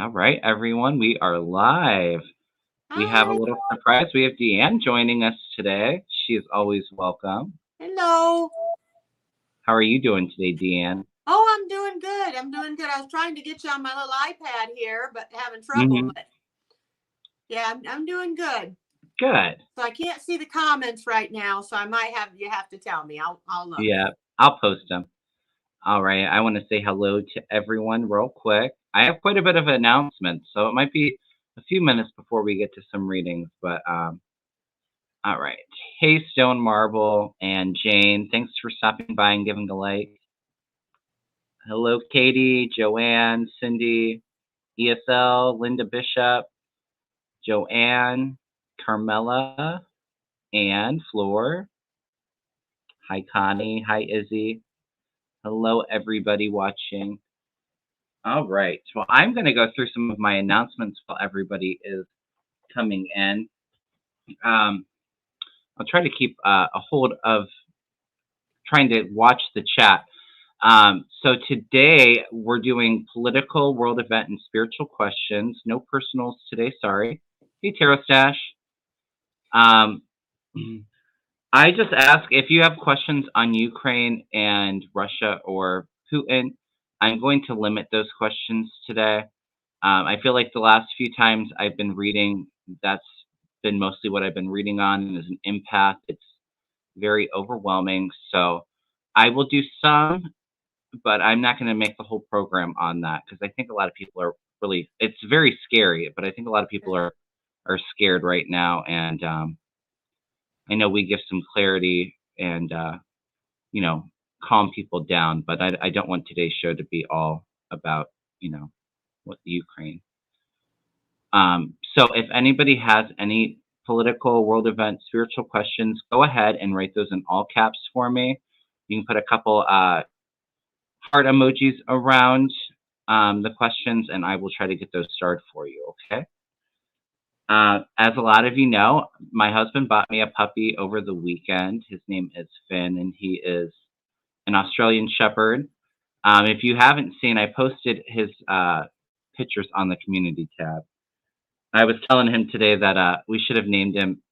All right, everyone, we are live. We have a Hi. little surprise. We have Deanne joining us today. She is always welcome. Hello. How are you doing today, Deanne? Oh, I'm doing good. I'm doing good. I was trying to get you on my little iPad here, but having trouble. Hmm. But yeah, I'm doing good. Good. So I can't see the comments right now, so I might have you have to tell me. I'll look. Yeah, I'll post them. All right, I want to say hello to everyone real quick. I have quite a bit of announcements, so it might be a few minutes before we get to some readings, but all right. Hey, Stone Marble and Jane, thanks for stopping by and giving a like. Hello, Katie, Joanne, Cindy, ESL, Linda Bishop, Joanne, Carmela, and Floor. Hi, Connie. Hi, Izzy. Hello, everybody watching. All right. Well, I'm going to go through some of my announcements while everybody is coming in. I'll try to keep a hold of trying to watch the chat. So today we're doing political, world event, and spiritual questions. No personals today, sorry. Hey, Tarot Stash. Um, I just ask if you have questions on Ukraine and Russia or Putin, I'm going to limit those questions today. I feel like the last few times I've been reading, that's been mostly what I've been reading on, and as an empath, it's very overwhelming. So I will do some, but I'm not going to make the whole program on that because I think a lot of people are really, it's very scary, but I think a lot of people are scared right now. And I know we give some clarity and, you know, calm people down, but I don't want today's show to be all about, you know, what the Ukraine. So if anybody has any political, world event, spiritual questions, go ahead and write those in all caps for me. You can put a couple heart emojis around the questions, and I will try to get those started for you, okay? As a lot of you know, my husband bought me a puppy over the weekend. His name is Finn, and he is an Australian Shepherd. If you haven't seen, I posted his pictures on the community tab. I was telling him today that we should have named him.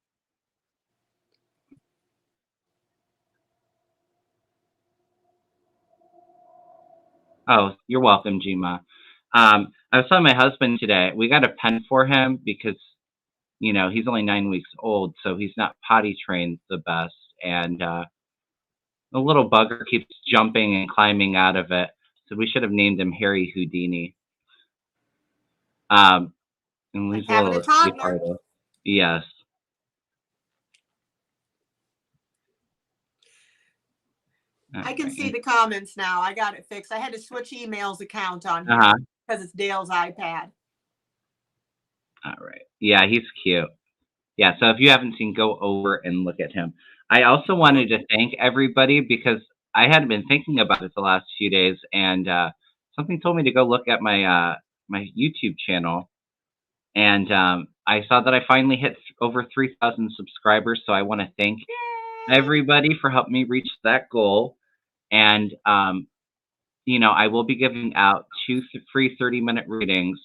Oh, you're welcome, Jima. I was telling my husband today, we got a pen for him because, you know, he's only 9 weeks old, so he's not potty trained the best. And the little bugger keeps jumping and climbing out of it. So we should have named him Harry Houdini. And Like he's a having a little toddler. sweetheart. Yes. All I can see right. the comments now. I got it fixed. I had to switch emails account on here Uh-huh. because it's Dale's iPad. All right. Yeah, he's cute. Yeah, so if you haven't seen, go over and look at him. I also wanted to thank everybody because I hadn't been thinking about it the last few days, and something told me to go look at my YouTube channel, and I saw that I finally hit over 3,000 subscribers. So I want to thank Yay! everybody for helping me reach that goal. And you know, I will be giving out two free 30-minute readings.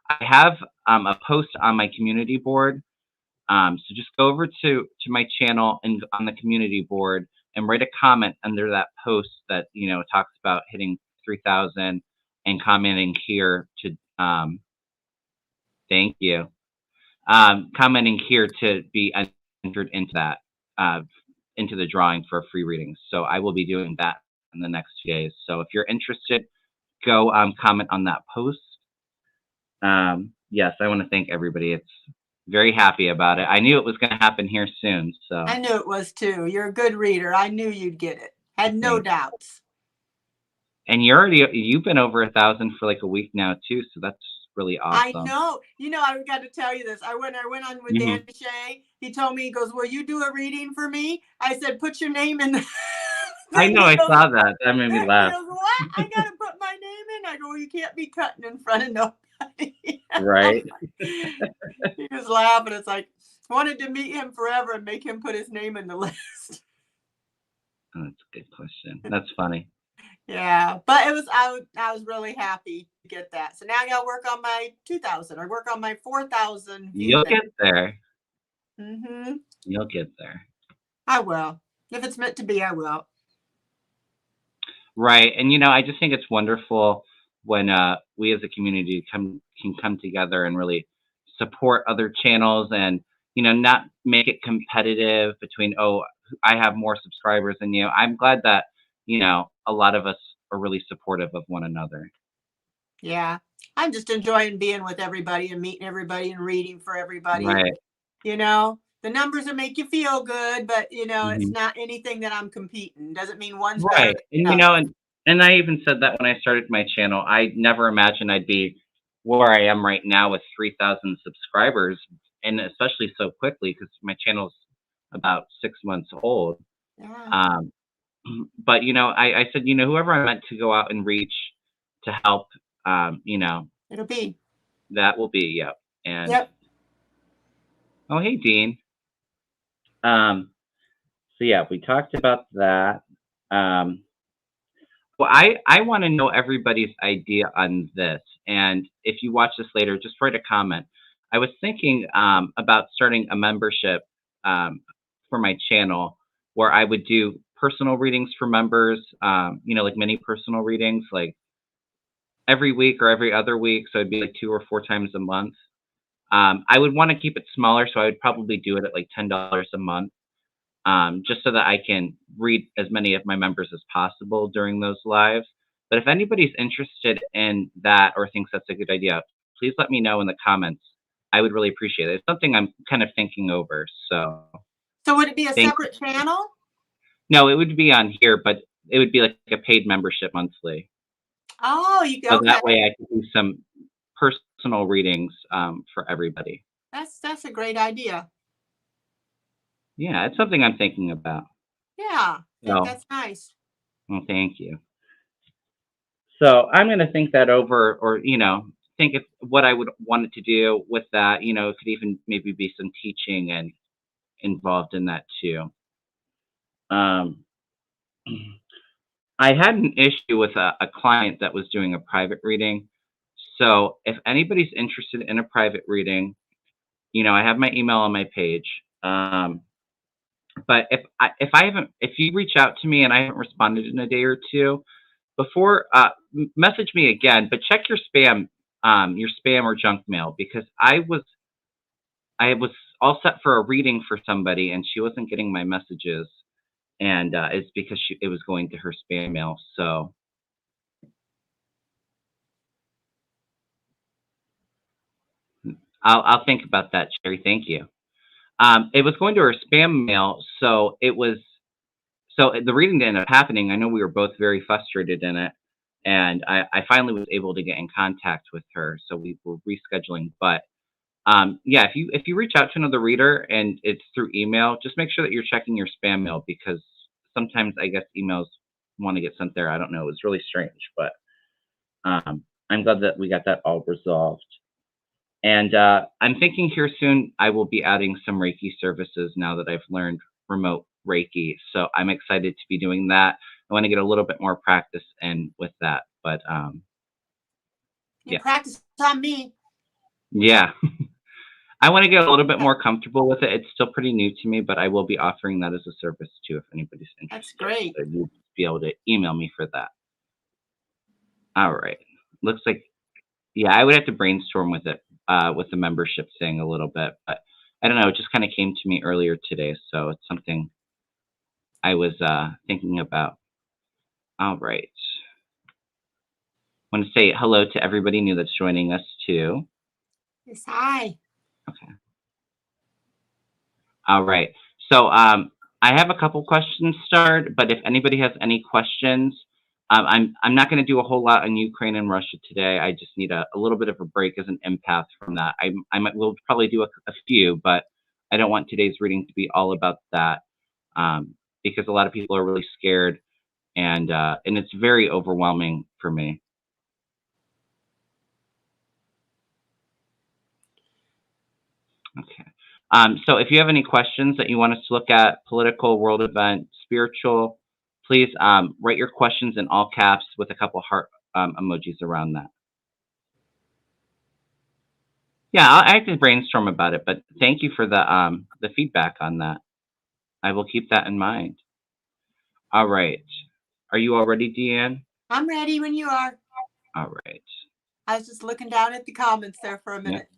I have a post on my community board. So just go over to my channel and on the community board and write a comment under that post that, you know, talks about hitting 3,000 and commenting here to thank you. Commenting here to be entered into that into the drawing for free readings. So I will be doing that in the next 2 days. So if you're interested, go comment on that post. Yes, I want to thank everybody. It's very happy about it. I knew it was going to happen here soon. So I knew it was too. You're a good reader. I knew you'd get it. Had no thanks. doubts. And you've been over 1,000 for like a week now too. So that's really I awesome. know. You know, I got to tell you this. I went on with Dan Mm-hmm. Shea. He told me, he goes, "Will you do a reading for me?" I said, "Put your name in the I thing." know. I saw that. That made me He laugh. goes, "What? I got to put my name in?" I go, "Well, you can't be cutting in front of nobody." Right. He was laughing. It's like, I wanted to meet him forever and make him put his name in the list. Oh, that's a good question. That's funny. Yeah, but it was I was really happy to get that. So now I got to work on my 2,000 or work on my 4,000 view You'll thing. get there. Mhm. You'll get there. I will. If it's meant to be, I will. Right. And I just think it's wonderful when we as a community can come together and really support other channels and not make it competitive between, oh, I have more subscribers than you. I'm glad that a lot of us are really supportive of one another. Yeah. I'm just enjoying being with everybody and meeting everybody and reading for everybody. Right. The numbers will make you feel good, but it's Hmm. not anything that I'm competing. Doesn't mean one's better Right. than And the other. and I even said that when I started my channel. I never imagined I'd be where I am right now with 3,000 subscribers, and especially so quickly because my channel's about 6 months old. Yeah, Um, but I said, whoever I meant to go out and reach to help, it'll be. that will be, yep. And Yep. oh, hey, Dean. Um, so yeah, we talked about that. Um, Well, I want to know everybody's idea on this. And if you watch this later, just write a comment. I was thinking about starting a membership for my channel where I would do personal readings for members, like mini personal readings, like every week or every other week. So it'd be like 2 or 4 times a month. I would want to keep it smaller, so I would probably do it at like $10 a month, just so that I can read as many of my members as possible during those lives. But if anybody's interested in that or thinks that's a good idea, please let me know in the comments. I would really appreciate it. It's something I'm kind of thinking over. So So would it be a think separate channel? no, it would be on here, but it would be like a paid membership monthly. Oh, you So go. Okay. that way I can do some personal readings for everybody. That's a great idea. Yeah, it's something I'm thinking about. Yeah, I think So, that's nice. well, thank you. So I'm going to think that over, or think if what I would want it to do with that. It could even maybe be some teaching and involved in that too. Um, I had an issue with a client that was doing a private reading. So if anybody's interested in a private reading, I have my email on my page. But if you reach out to me and I haven't responded in a day or two, before message me again, but check your spam or junk mail, because I was all set for a reading for somebody and she wasn't getting my messages, and it's because it was going to her spam mail. So I'll think about that, Sherry. Thank you. It was going to her spam mail, so the reading ended up happening. I know we were both very frustrated in it, and I finally was able to get in contact with her, so we were rescheduling. But yeah, if you reach out to another reader and it's through email, just make sure that you're checking your spam mail, because sometimes I guess emails want to get sent there. I don't know. It was really strange, but I'm glad that we got that all resolved. And I'm thinking here soon I will be adding some Reiki services now that I've learned remote Reiki. So I'm excited to be doing that. I want to get a little bit more practice in with that. But You yeah, practice on me. yeah. I want to get a little bit more comfortable with it. It's still pretty new to me, but I will be offering that as a service too if anybody's That's interested. great. So you'll be able to email me for that. All right. Looks like, yeah, I would have to brainstorm with the membership thing a little bit, but I don't know. It just kind of came to me earlier today, so it's something I was thinking about. All right. Want to say hello to everybody new that's joining us too. Yes, hi. Okay. All right. So I have a couple questions started, but if anybody has any questions, I'm not going to do a whole lot on Ukraine and Russia today. I just need a little bit of a break as an empath from that. We'll probably do a few, but I don't want today's reading to be all about that, because a lot of people are really scared, and it's very overwhelming for me. Okay. So if you have any questions that you want us to look at, political, world event, spiritual, please write your questions in all caps with a couple heart emojis around that. Yeah, I have to brainstorm about it, but thank you for the feedback on that. I will keep that in mind. All right. Are you all ready, Deanne? I'm ready when you are. All right. I was just looking down at the comments there for a minute.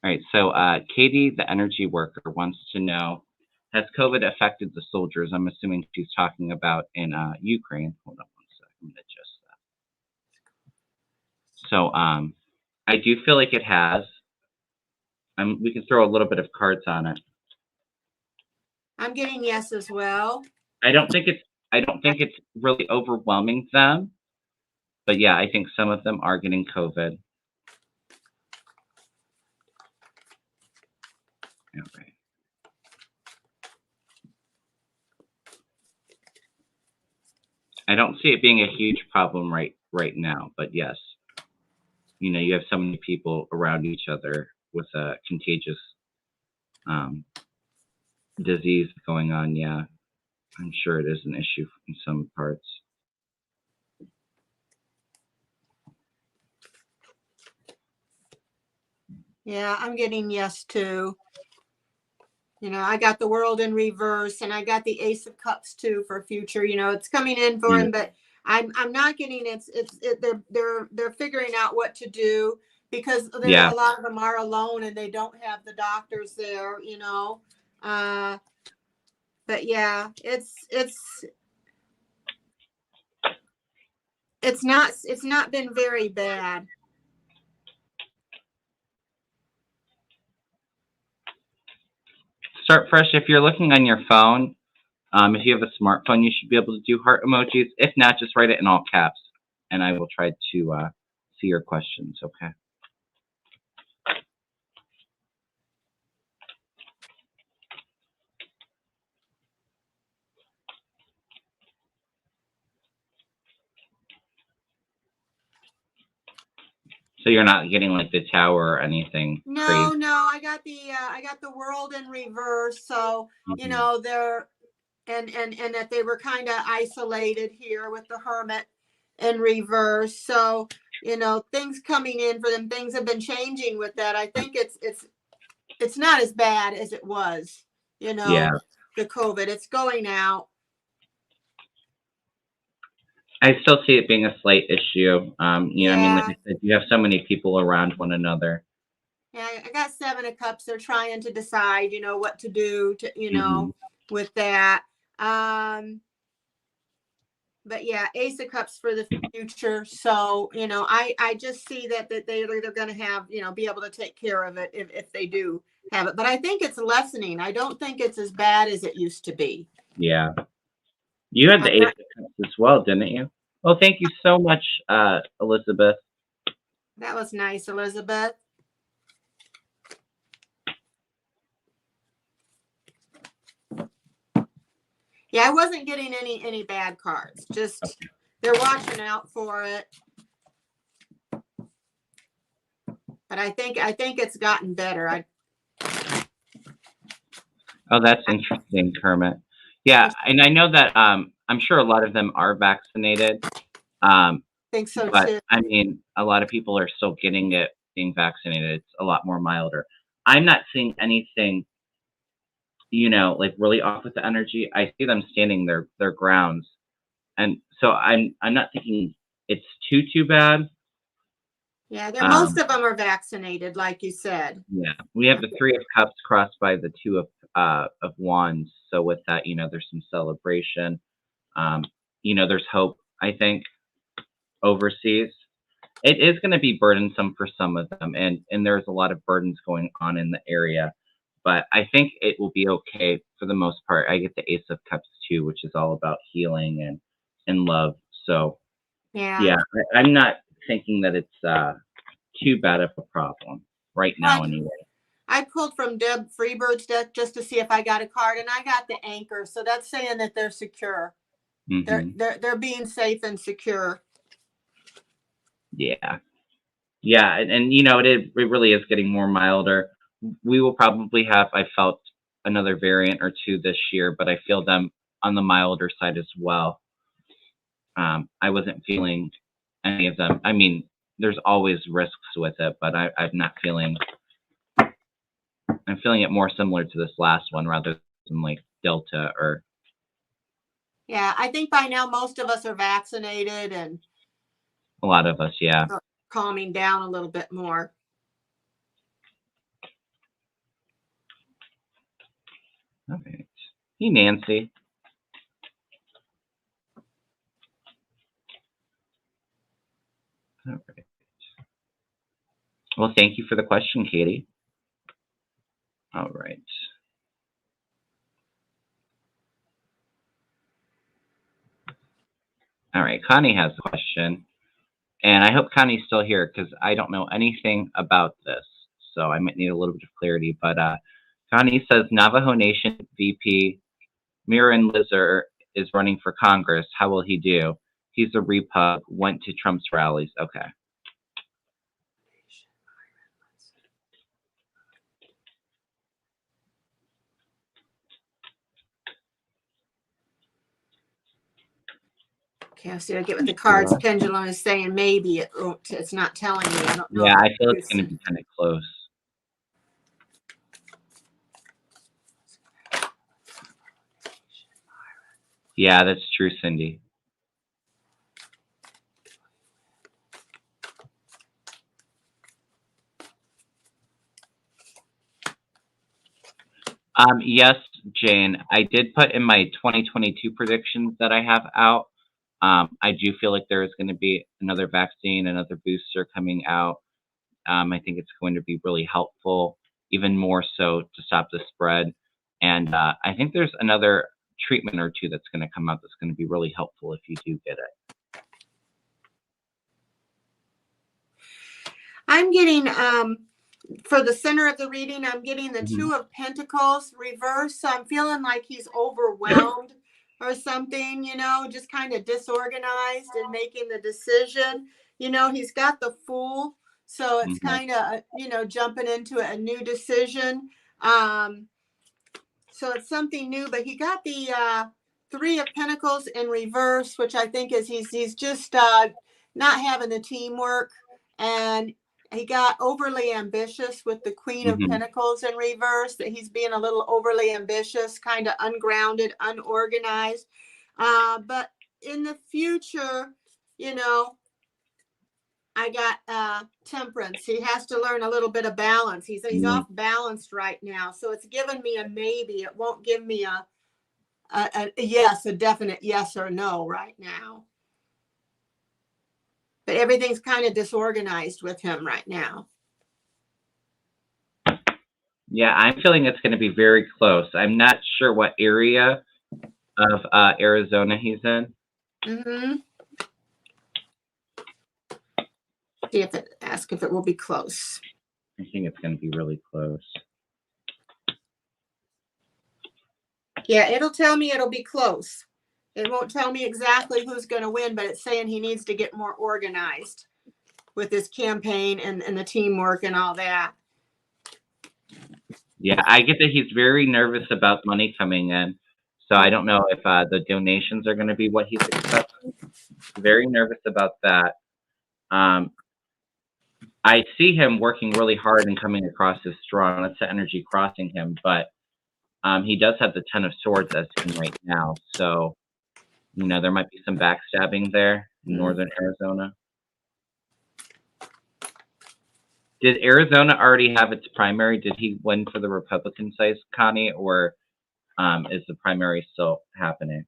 All right. So Katie, the energy worker, wants to know, has COVID affected the soldiers? I'm assuming she's talking about in Ukraine. Hold on one second. I'm going to adjust that. So I do feel like it has. We can throw a little bit of cards on it. I'm getting yes as well. I don't think it's really overwhelming them, but yeah, I think some of them are getting COVID. Okay. I don't see it being a huge problem right now, but yes, you have so many people around each other with a contagious disease going on. Yeah, I'm sure it is an issue in some parts. Yeah, I'm getting yes too. I got the World in reverse, and I got the Ace of Cups too for future. It's coming in for him, but I'm not getting they're figuring out what to do, because a lot of them are alone and they don't have the doctors there. But yeah, it's not been very bad. Start fresh. If you're looking on your phone, if you have a smartphone, you should be able to do heart emojis. If not, just write it in all caps, and I will try to see your questions. Okay. So you're not getting like the tower or anything. No, crazy. no, I got the World in reverse. So they're and that they were kind of isolated here with the Hermit in reverse. So things coming in for them. Things have been changing with that. I think it's not as bad as it was. Yeah. The COVID, it's going out. I still see it being a slight issue. I mean, like I said, you have so many people around one another. Yeah, I got 7 of Cups. They're trying to decide, what to do to, with that. But yeah, Ace of Cups for the future. So, I just see that they're going to have, be able to take care of it if they do have it. But I think it's lessening. I don't think it's as bad as it used to be. Yeah. You had the Ace of Cups as well, didn't you? Well, thank you so much, Elizabeth. That was nice, Elizabeth. Yeah, I wasn't getting any bad cards. Just they're watching out for it. But I think it's gotten better. Oh, that's interesting, Kermit. Yeah, and I know that I'm sure a lot of them are vaccinated. Think so but, too. I mean, a lot of people are still getting it, being vaccinated. It's a lot more milder. I'm not seeing anything, like really off with the energy. I see them standing their grounds, and so I'm not thinking it's too bad. Yeah, most of them are vaccinated, like you said. Yeah, we have the 3 of Cups crossed by the 2 of Wands. So with that, there's some celebration. There's hope, I think, overseas. It is going to be burdensome for some of them, and there's a lot of burdens going on in the area. But I think it will be okay for the most part. I get the Ace of Cups too, which is all about healing and love. So yeah, I'm not thinking that it's too bad of a problem right now, anyway. I pulled from Deb Freebird's deck just to see if I got a card, and I got the Anchor. So that's saying that they're secure. They're being safe and secure. Yeah, and it really is getting more milder. We will probably have, I felt, another variant or 2 this year, but I feel them on the milder side as well. I wasn't feeling any of them. I mean, there's always risks with it, but I'm not feeling. I'm feeling it more similar to this last one rather than like Delta or. Yeah, I think by now most of us are vaccinated and A lot of us, yeah. calming down a little bit more. All right. Hey, Nancy. All right. Well, thank you for the question, Katie. All right. All right. Connie has a question. And I hope Connie's still here because I don't know anything about this. So I might need a little bit of clarity. But Connie says Navajo Nation VP Miran Lizer is running for Congress. How will he do? He's a Repub, went to Trump's rallies. Okay. Okay, so I get what the cards pendulum is saying. Maybe it's not telling me. I don't know. Yeah, I feel it's going to be kind of close. Yeah, that's true, Cindy. Yes, Jane, I did put in my 2022 predictions that I have out. I do feel like there is going to be another vaccine, another booster coming out. I think it's going to be really helpful, even more so to stop the spread. And I think there's another treatment or two that's going to come out that's going to be really helpful if you do get it. I'm getting, for the center of the reading, I'm getting the Two of Pentacles reversed. So I'm feeling like he's overwhelmed or something, you know, just kind of disorganized in making the decision. You know, he's got the Fool. So it's kind of, you know, jumping into a new decision. So it's something new, but he got the Three of Pentacles in reverse, which I think is he's just not having the teamwork, and he got overly ambitious with the Queen of Pentacles in reverse, that he's being a little overly ambitious, kind of ungrounded, unorganized. But in the future, you know, I got Temperance. He has to learn a little bit of balance. He's off balanced right now. So it's given me a maybe. It won't give me a yes, a definite yes or no right now. But everything's kind of disorganized with him right now. Yeah, I'm feeling it's going to be very close. I'm not sure what area of Arizona he's in. See if it asks if it will be close. I think it's going to be really close. Yeah, it'll tell me it'll be close. It won't tell me exactly who's going to win, but it's saying he needs to get more organized with his campaign and the teamwork and all that. Yeah, I get that he's very nervous about money coming in. So I don't know if the donations are going to be what he's expecting. Very nervous about that. I see him working really hard and coming across as strong. That's the energy crossing him. But he does have the Ten of Swords as him right now. So, you know, there might be some backstabbing there in northern Arizona. Did Arizona already have its primary? Did he win for the Republican side, Connie, or is the primary still happening?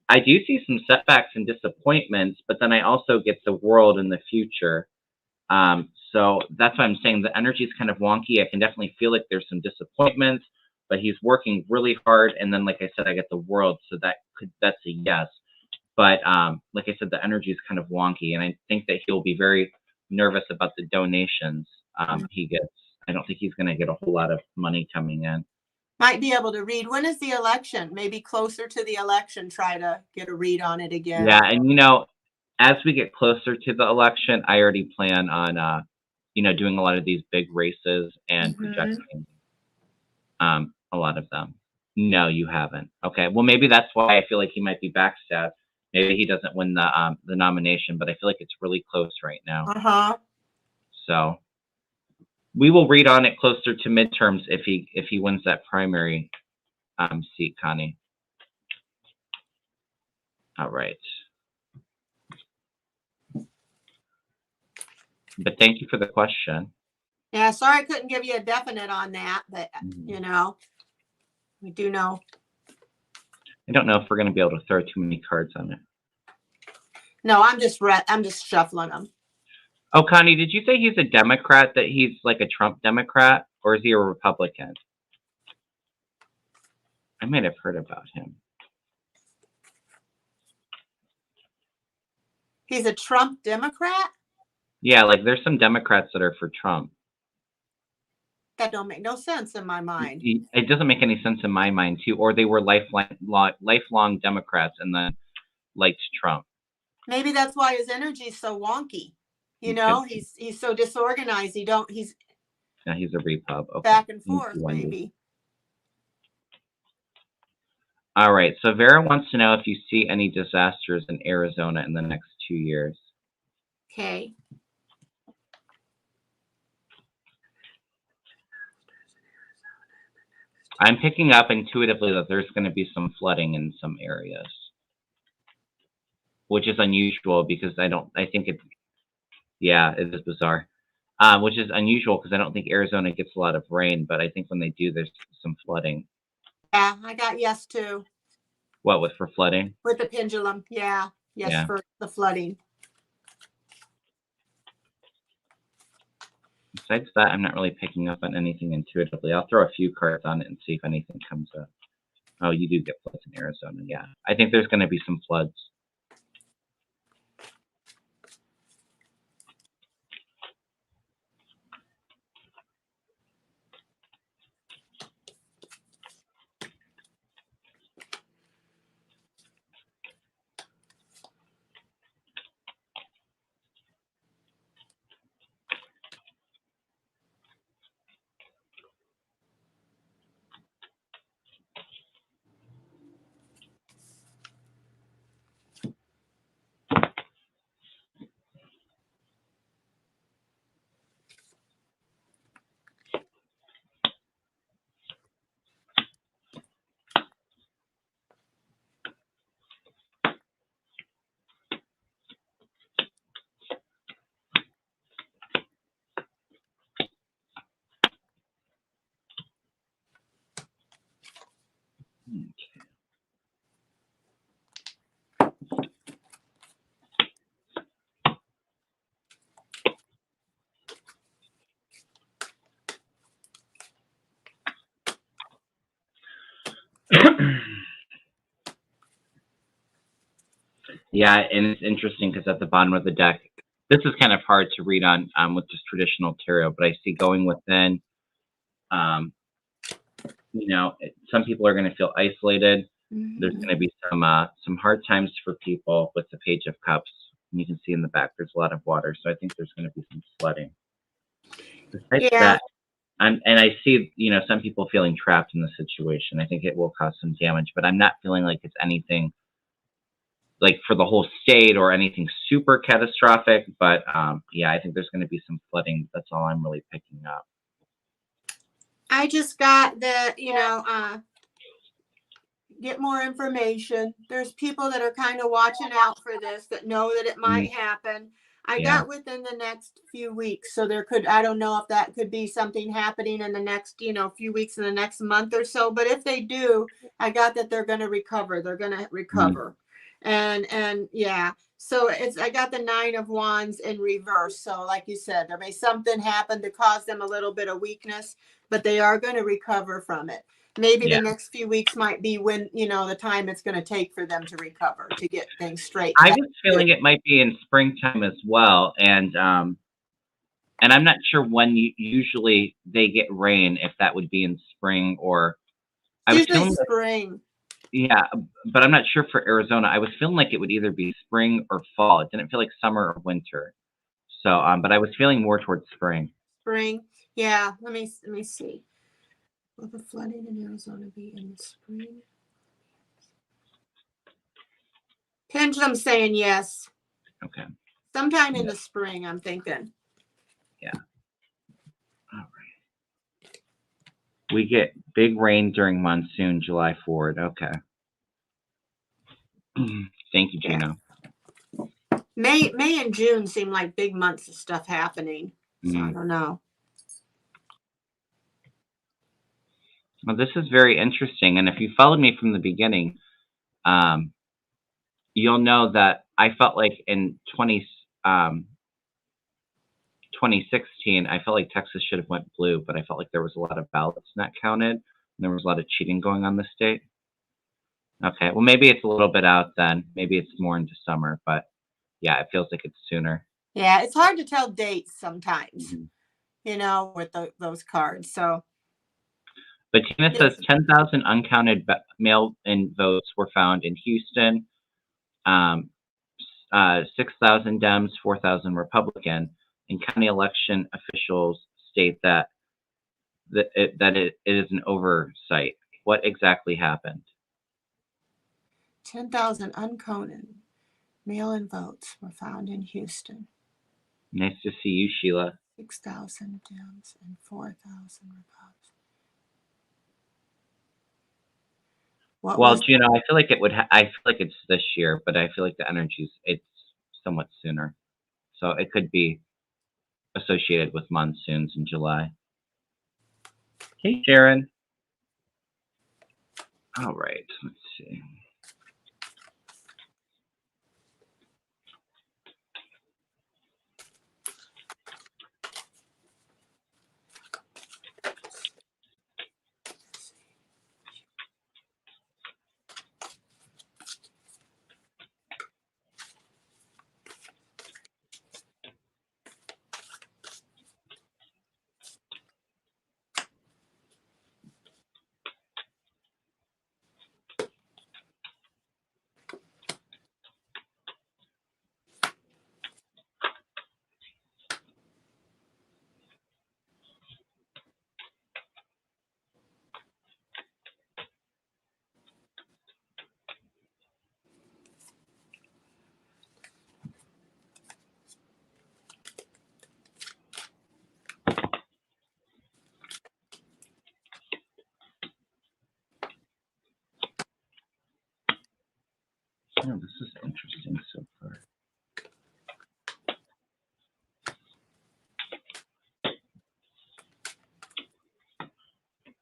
I do see some setbacks and disappointments, but then I also get the World in the future. So that's why I'm saying the energy is kind of wonky. I can definitely feel like there's some disappointments, but he's working really hard. And then, like I said, I get the World, so that's a yes. But like I said, the energy is kind of wonky, and I think that he'll be very nervous about the donations he gets. I don't think he's going to get a whole lot of money coming in. Might be able to read. When is the election? Maybe closer to the election, try to get a read on it again. Yeah, and you know, as we get closer to the election, I already plan on, you know, doing a lot of these big races and projecting a lot of them. No, you haven't. Okay. Well, maybe that's why I feel like he might be backstabbed. Maybe he doesn't win the nomination, but I feel like it's really close right now. Uh-huh. So we will read on it closer to midterms if he wins that primary seat, Connie. All right. But thank you for the question. Yeah, sorry I couldn't give you a definite on that, but you know, we do know. I don't know if we're going to be able to throw too many cards on it. No, I'm just shuffling them. Oh, Connie, did you say he's a Democrat, that he's like a Trump Democrat, or is he a Republican? I might have heard about him. He's a Trump Democrat? Yeah, like there's some Democrats that are for Trump. That don't make no sense in my mind. It doesn't make any sense in my mind, too. Or they were lifelong Democrats and then liked Trump. Maybe that's why his energy's so wonky. You know, he's so disorganized. He's Yeah, he's a Repub. Okay. Back and forth, maybe. All right. So Vera wants to know if you see any disasters in Arizona in the next 2 years. Okay. I'm picking up intuitively that there's going to be some flooding in some areas, which is unusual because it is bizarre, which is unusual because I don't think Arizona gets a lot of rain, but I think when they do, there's some flooding. Yeah, I got yes too. What, for flooding? With the pendulum, yeah. Yes, yeah. For the flooding. Besides that, I'm not really picking up on anything intuitively. I'll throw a few cards on it and see if anything comes up. Oh, you do get floods in Arizona, yeah. I think there's going to be some floods. Yeah, and it's interesting because at the bottom of the deck, this is kind of hard to read on with just traditional tarot, but I see going within, some people are going to feel isolated. Mm-hmm. There's going to be some hard times for people with the Page of Cups. And you can see in the back, there's a lot of water. So I think there's going to be some flooding. Besides that, and I see, some people feeling trapped in the situation. I think it will cause some damage, but I'm not feeling like it's anything like for the whole state or anything super catastrophic. But I think there's going to be some flooding. That's all I'm really picking up. I just got the, get more information. There's people that are kind of watching out for this, that know that it might happen. I got within the next few weeks. So I don't know if that could be something happening in the next, few weeks, in the next month or so. But if they do, I got that they're going to recover. They're going to recover. And yeah. So I got the 9 of Wands in reverse. So like you said, there may something happen to cause them a little bit of weakness, but they are going to recover from it. Maybe the next few weeks might be when, the time it's going to take for them to recover, to get things straight. I was feeling it might be in springtime as well. And I'm not sure when usually they get rain, if that would be in spring or I was feeling spring. Yeah, but I'm not sure for Arizona. I was feeling like it would either be spring or fall. It didn't feel like summer or winter. So, but I was feeling more towards spring. Spring. Yeah. Let me see. Will the flooding in Arizona be in the spring? Pendulum saying yes. Okay. Sometime in the spring, I'm thinking. Yeah. All right. We get big rain during monsoon, July forward. Okay. Thank you, Gino. May and June seem like big months of stuff happening. So I don't know. Well, this is very interesting. And if you followed me from the beginning, you'll know that I felt like in 2016, I felt like Texas should have went blue, but I felt like there was a lot of ballots not counted, and there was a lot of cheating going on in the state. Okay, well, maybe it's a little bit out then. Maybe it's more into summer, but yeah, it feels like it's sooner. Yeah, it's hard to tell dates sometimes, you know, with those cards. So, but Tina says 10,000 uncounted mail-in votes were found in Houston. 6,000 Dems, 4,000 Republican, and county election officials state that it is an oversight. What exactly happened? 10,000 uncounted mail-in votes were found in Houston. Nice to see you, Sheila. 6,000 Dems and 4,000 Republicans. Well, Gino, I feel like I feel like it's this year, but I feel like the it's somewhat sooner, so it could be associated with monsoons in July. Hey, Sharon. All right, let's see. Oh, this is interesting so far.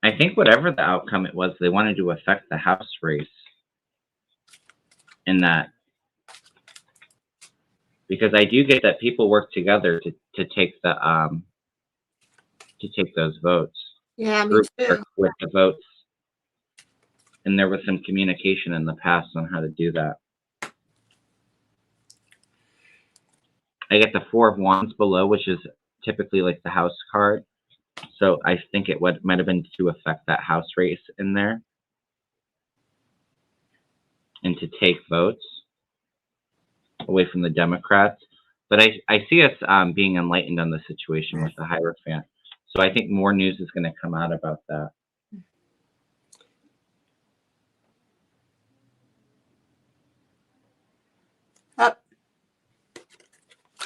I think whatever the outcome it was, they wanted to affect the House race in that, because I do get that people work together to take those votes. Yeah, me too. With the votes, and there was some communication in the past on how to do that. I get the 4 of Wands below, which is typically like the House card. So I think it might have been to affect that House race in there and to take votes away from the Democrats. But I see us being enlightened on the situation with the Hierophant. So I think more news is going to come out about that.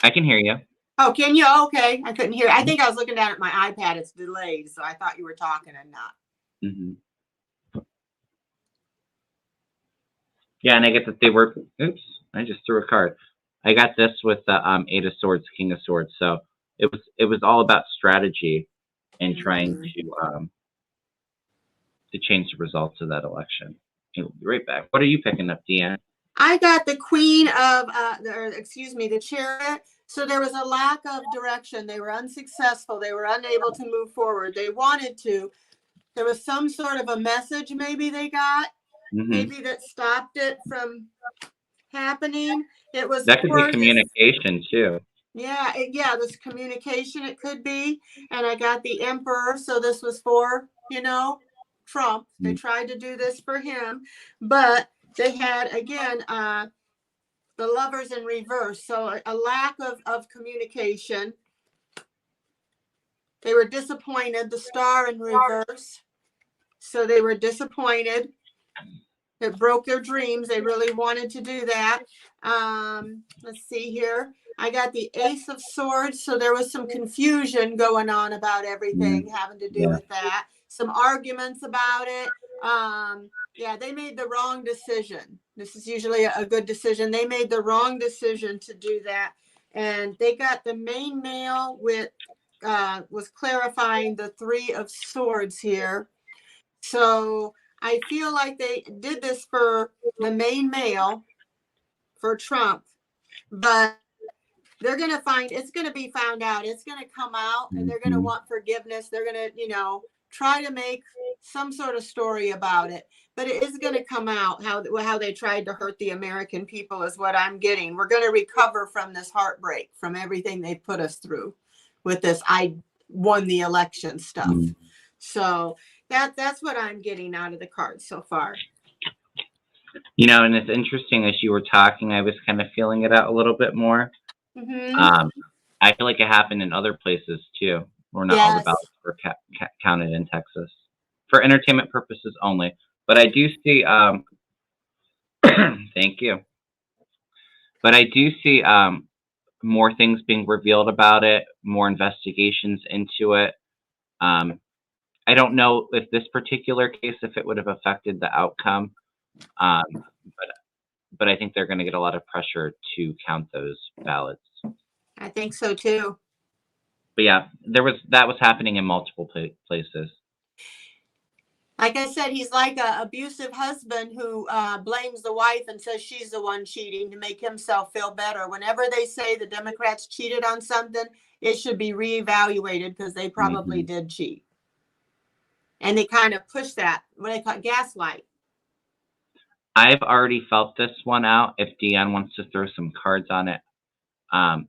I can hear you. Oh, can you? Okay. I couldn't hear. I think I was looking down at my iPad. It's delayed, so I thought you were talking and not. Yeah, and I get that they were. Oops, I just threw a card. I got this with the 8 of Swords, King of Swords. So it was all about strategy and trying to change the results of that election. We'll be right back. What are you picking up, Deanne? I got the Queen of, the Chariot. So there was a lack of direction. They were unsuccessful. They were unable to move forward. They wanted to. There was some sort of a message maybe they got, maybe that stopped it from happening. It was that could be communication too. Yeah, this communication it could be. And I got the Emperor. So this was for, Trump. They tried to do this for him, but they had, again, the Lovers in reverse. So a lack of communication. They were disappointed. The Star in reverse. So they were disappointed. It broke their dreams. They really wanted to do that. Let's see here. I got the Ace of Swords. So there was some confusion going on about everything having to do with that. Some arguments about it. Yeah, they made the wrong decision. This is usually a good decision. They made the wrong decision to do that. And they got the main male with, was clarifying the Three of Swords here. So I feel like they did this for the main male, for Trump, but they're going to find, it's going to be found out. It's going to come out and they're going to want forgiveness. They're going to, try to make some sort of story about it, but it is going to come out how they tried to hurt the American people is what I'm getting. We're going to recover from this heartbreak, from everything they put us through with this I won the election stuff. So that's what I'm getting out of the cards so far. And it's interesting, as you were talking, I was kind of feeling it out a little bit more. I feel like it happened in other places too. We're not all the ballots were counted in Texas for entertainment purposes only. But I do see, thank you. But I do see more things being revealed about it, more investigations into it. I don't know if this particular case, if it would have affected the outcome, but I think they're going to get a lot of pressure to count those ballots. I think so too. But yeah, that was happening in multiple places. Like I said, he's like an abusive husband who blames the wife and says she's the one cheating to make himself feel better. Whenever they say the Democrats cheated on something, it should be reevaluated because they probably did cheat. And they kind of push that, what they call gaslight. I've already felt this one out. If Deanne wants to throw some cards on it, I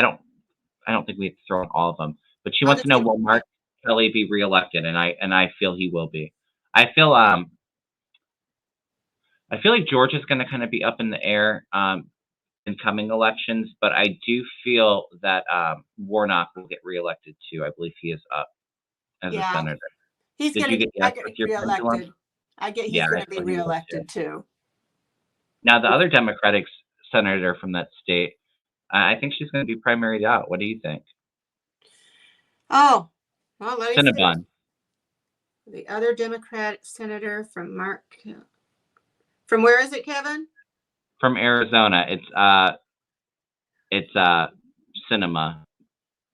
don't think we have to throw in all of them. But she wants to know, will Mark Kelly be reelected? And I feel he will be. I feel like Georgia's going to kind of be up in the air in coming elections, but I do feel that Warnock will get reelected too. I believe he is up as a senator. He's going to get reelected. I get he's going to be reelected too. Now, the other Democratic senator from that state, I think she's going to be primaried out. What do you think? Oh, well, let me Cinnabon. See. The other Democratic senator from from where is it, Kevin? From Arizona. It's Cinema,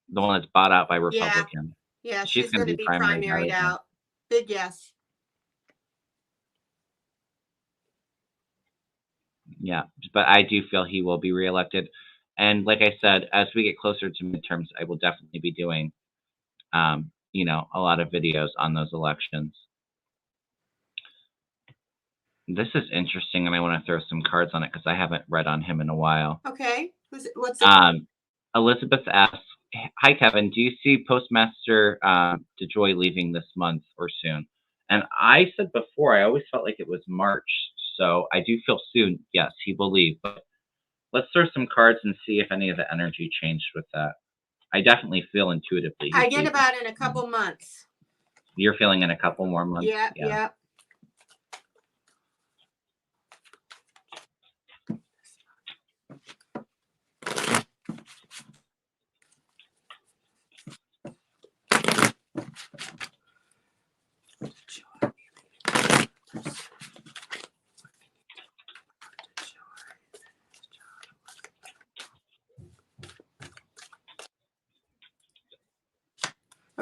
the one that's bought out by Republicans. Yeah, she's going to be primaried out. Big yes. Yeah, but I do feel he will be reelected. And like I said, as we get closer to midterms, I will definitely be doing, a lot of videos on those elections. This is interesting, and I want to throw some cards on it because I haven't read on him in a while. Okay. What's it? Elizabeth asks, hi, Kevin. Do you see Postmaster DeJoy leaving this month or soon? And I said before, I always felt like it was March. So I do feel soon, yes, he will leave. But let's throw some cards and see if any of the energy changed with that. I definitely feel intuitively. I get about in a couple months. You're feeling in a couple more months? Yeah.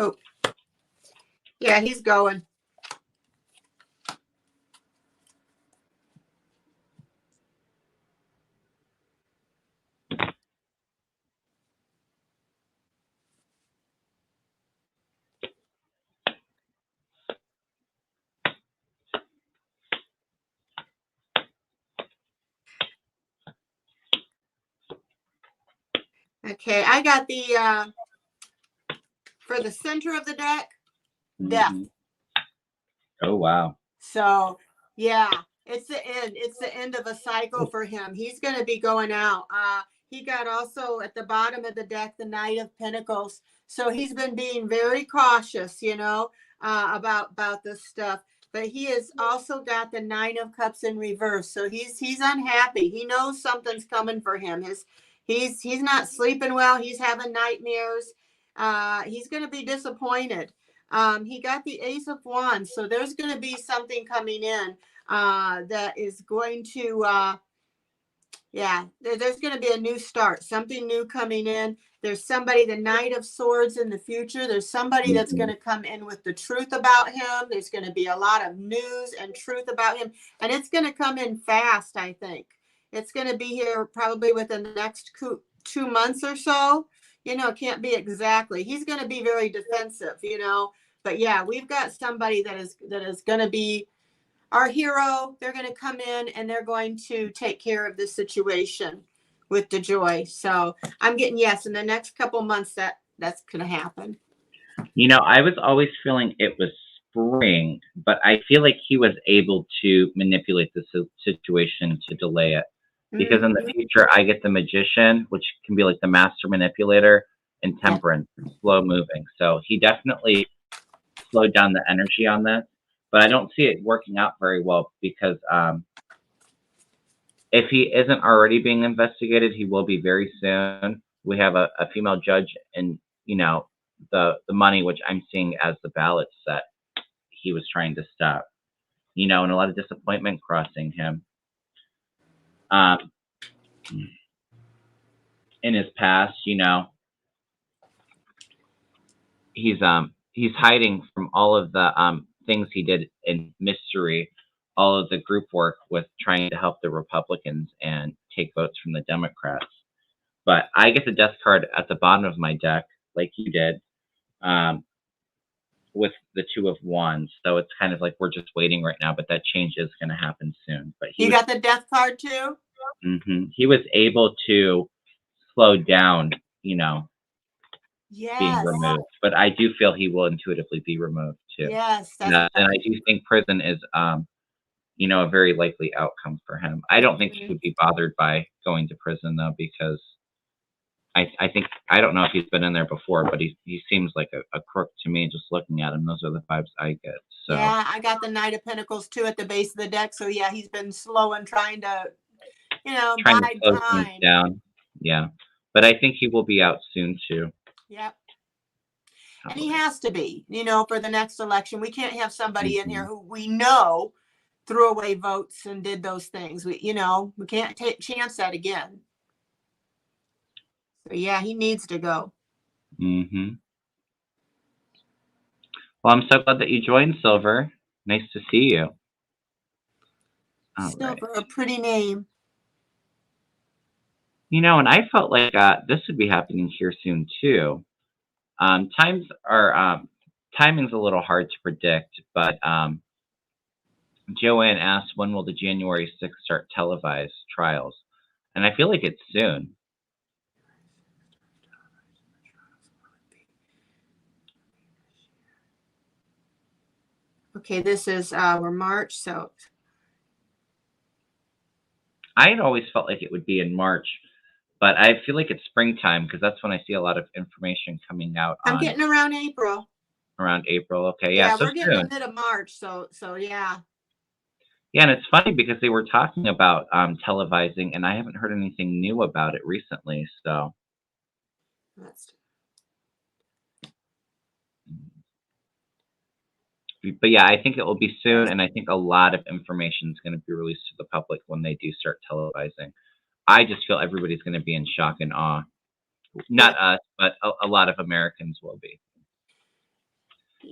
Oh, yeah, he's going. Okay, I got the for the center of the deck, death. Oh, wow. So, yeah, it's the end. It's the end of a cycle for him. He's going to be going out. He got also at the bottom of the deck, the Knight of Pentacles. So he's been being very cautious, about this stuff. But he has also got the Nine of Cups in reverse, so he's unhappy. He knows something's coming for him. He's not sleeping well. He's having nightmares. He's going to be disappointed. He got the Ace of Wands, so there's going to be something coming in that is going to. There's going to be a new start, something new coming in. There's somebody, the Knight of Swords in the future. There's somebody that's going to come in with the truth about him. There's going to be a lot of news and truth about him. And it's going to come in fast, I think. It's going to be here probably within the next 2 months or so. It can't be exactly. He's going to be very defensive, But yeah, we've got somebody that is going to be our hero. They're going to come in and they're going to take care of this situation with the joy. So I'm getting yes in the next couple months that's going to happen. I was always feeling it was spring, but I feel like he was able to manipulate the situation to delay it. Because in the future, I get the Magician, which can be like the master manipulator, and Temperance, slow moving. So he definitely slowed down the energy on this. But I don't see it working out very well because if he isn't already being investigated, he will be very soon. We have a female judge and, the money, which I'm seeing as the ballot set, he was trying to stop, and a lot of disappointment crossing him. In his past, he's hiding from all of the things he did in mystery, all of the group work with trying to help the Republicans and take votes from the Democrats. But I get the death card at the bottom of my deck, like you did, with the Two of Wands. So it's kind of like we're just waiting right now, but that change is going to happen soon. But you got the death card too? He was able to slow down, Yes. being removed. But I do feel he will intuitively be removed too. Yes. And I do think prison is, a very likely outcome for him. I don't think he would be bothered by going to prison though, because I think, I don't know if he's been in there before, but he seems like a crook to me just looking at him. Those are the vibes I get. So yeah, I got the Knight of Pentacles too at the base of the deck. So yeah, he's been slow and trying to, bide time down. Yeah. But I think he will be out soon too. Yep. And he has to be, for the next election. We can't have somebody in here who we know threw away votes and did those things. We can't chance that again. So yeah, he needs to go. Well, I'm so glad that you joined, Silver. Nice to see you. Silver, a pretty name. And I felt like this would be happening here soon too. Timing's a little hard to predict, but Joanne asked, when will the January 6th start televised trials? And I feel like it's soon. Okay, this is we're March, so I had always felt like it would be in March, but I feel like it's springtime because that's when I see a lot of information coming out. I'm getting around April. Around April, okay, yeah. So we're getting a bit of March, so yeah. Yeah, and it's funny because they were talking about televising, and I haven't heard anything new about it recently. So, but yeah, I think it will be soon, and I think a lot of information is going to be released to the public when they do start televising. I just feel everybody's going to be in shock and awe. Not us, but a lot of Americans will be,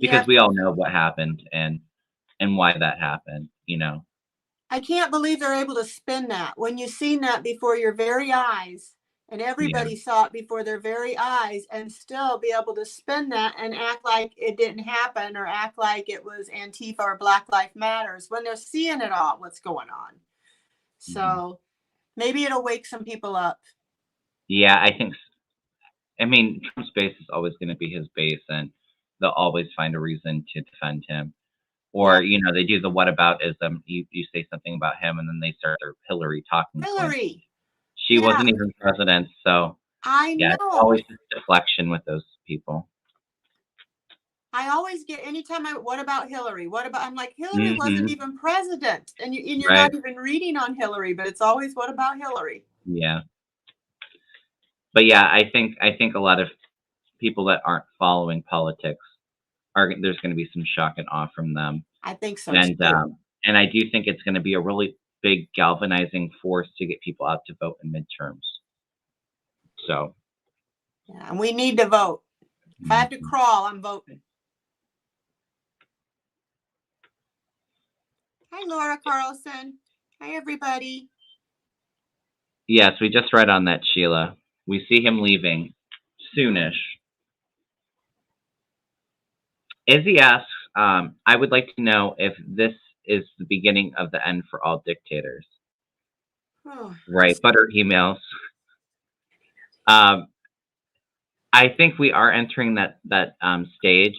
because we all know what happened and why that happened. I can't believe they're able to spin that when you've seen that before your very eyes, and everybody saw it before their very eyes, and still be able to spin that and act like it didn't happen, or act like it was Antifa or Black Lives Matters when they're seeing it all, what's going on. So maybe it'll wake some people up. Yeah, I think so. I mean, Trump's base is always going to be his base, and they'll always find a reason to defend him. Or, they do the whataboutism. You say something about him, and then they start their Hillary talking. Hillary. She wasn't even president, so I know. It's always just deflection with those people. I always get, anytime what about Hillary? What about, I'm like, Hillary wasn't Hmm. even president. And you're Right. not even reading on Hillary, but it's always, what about Hillary? Yeah. But yeah, I think a lot of people that aren't following politics are there's going to be some shock and awe from them, I think so and too. I do think it's going to be a really big galvanizing force to get people out to vote in midterms. So, Yeah, and we need to vote. If I have to mhm. crawl, I'm voting. Hi, Laura Carlson. Hi, everybody. Yes, we just read on that, Sheila. We see him leaving soonish. Izzy asks, I would like to know if this is the beginning of the end for all dictators. Oh, Right, butter emails. Um, I think we are entering that stage.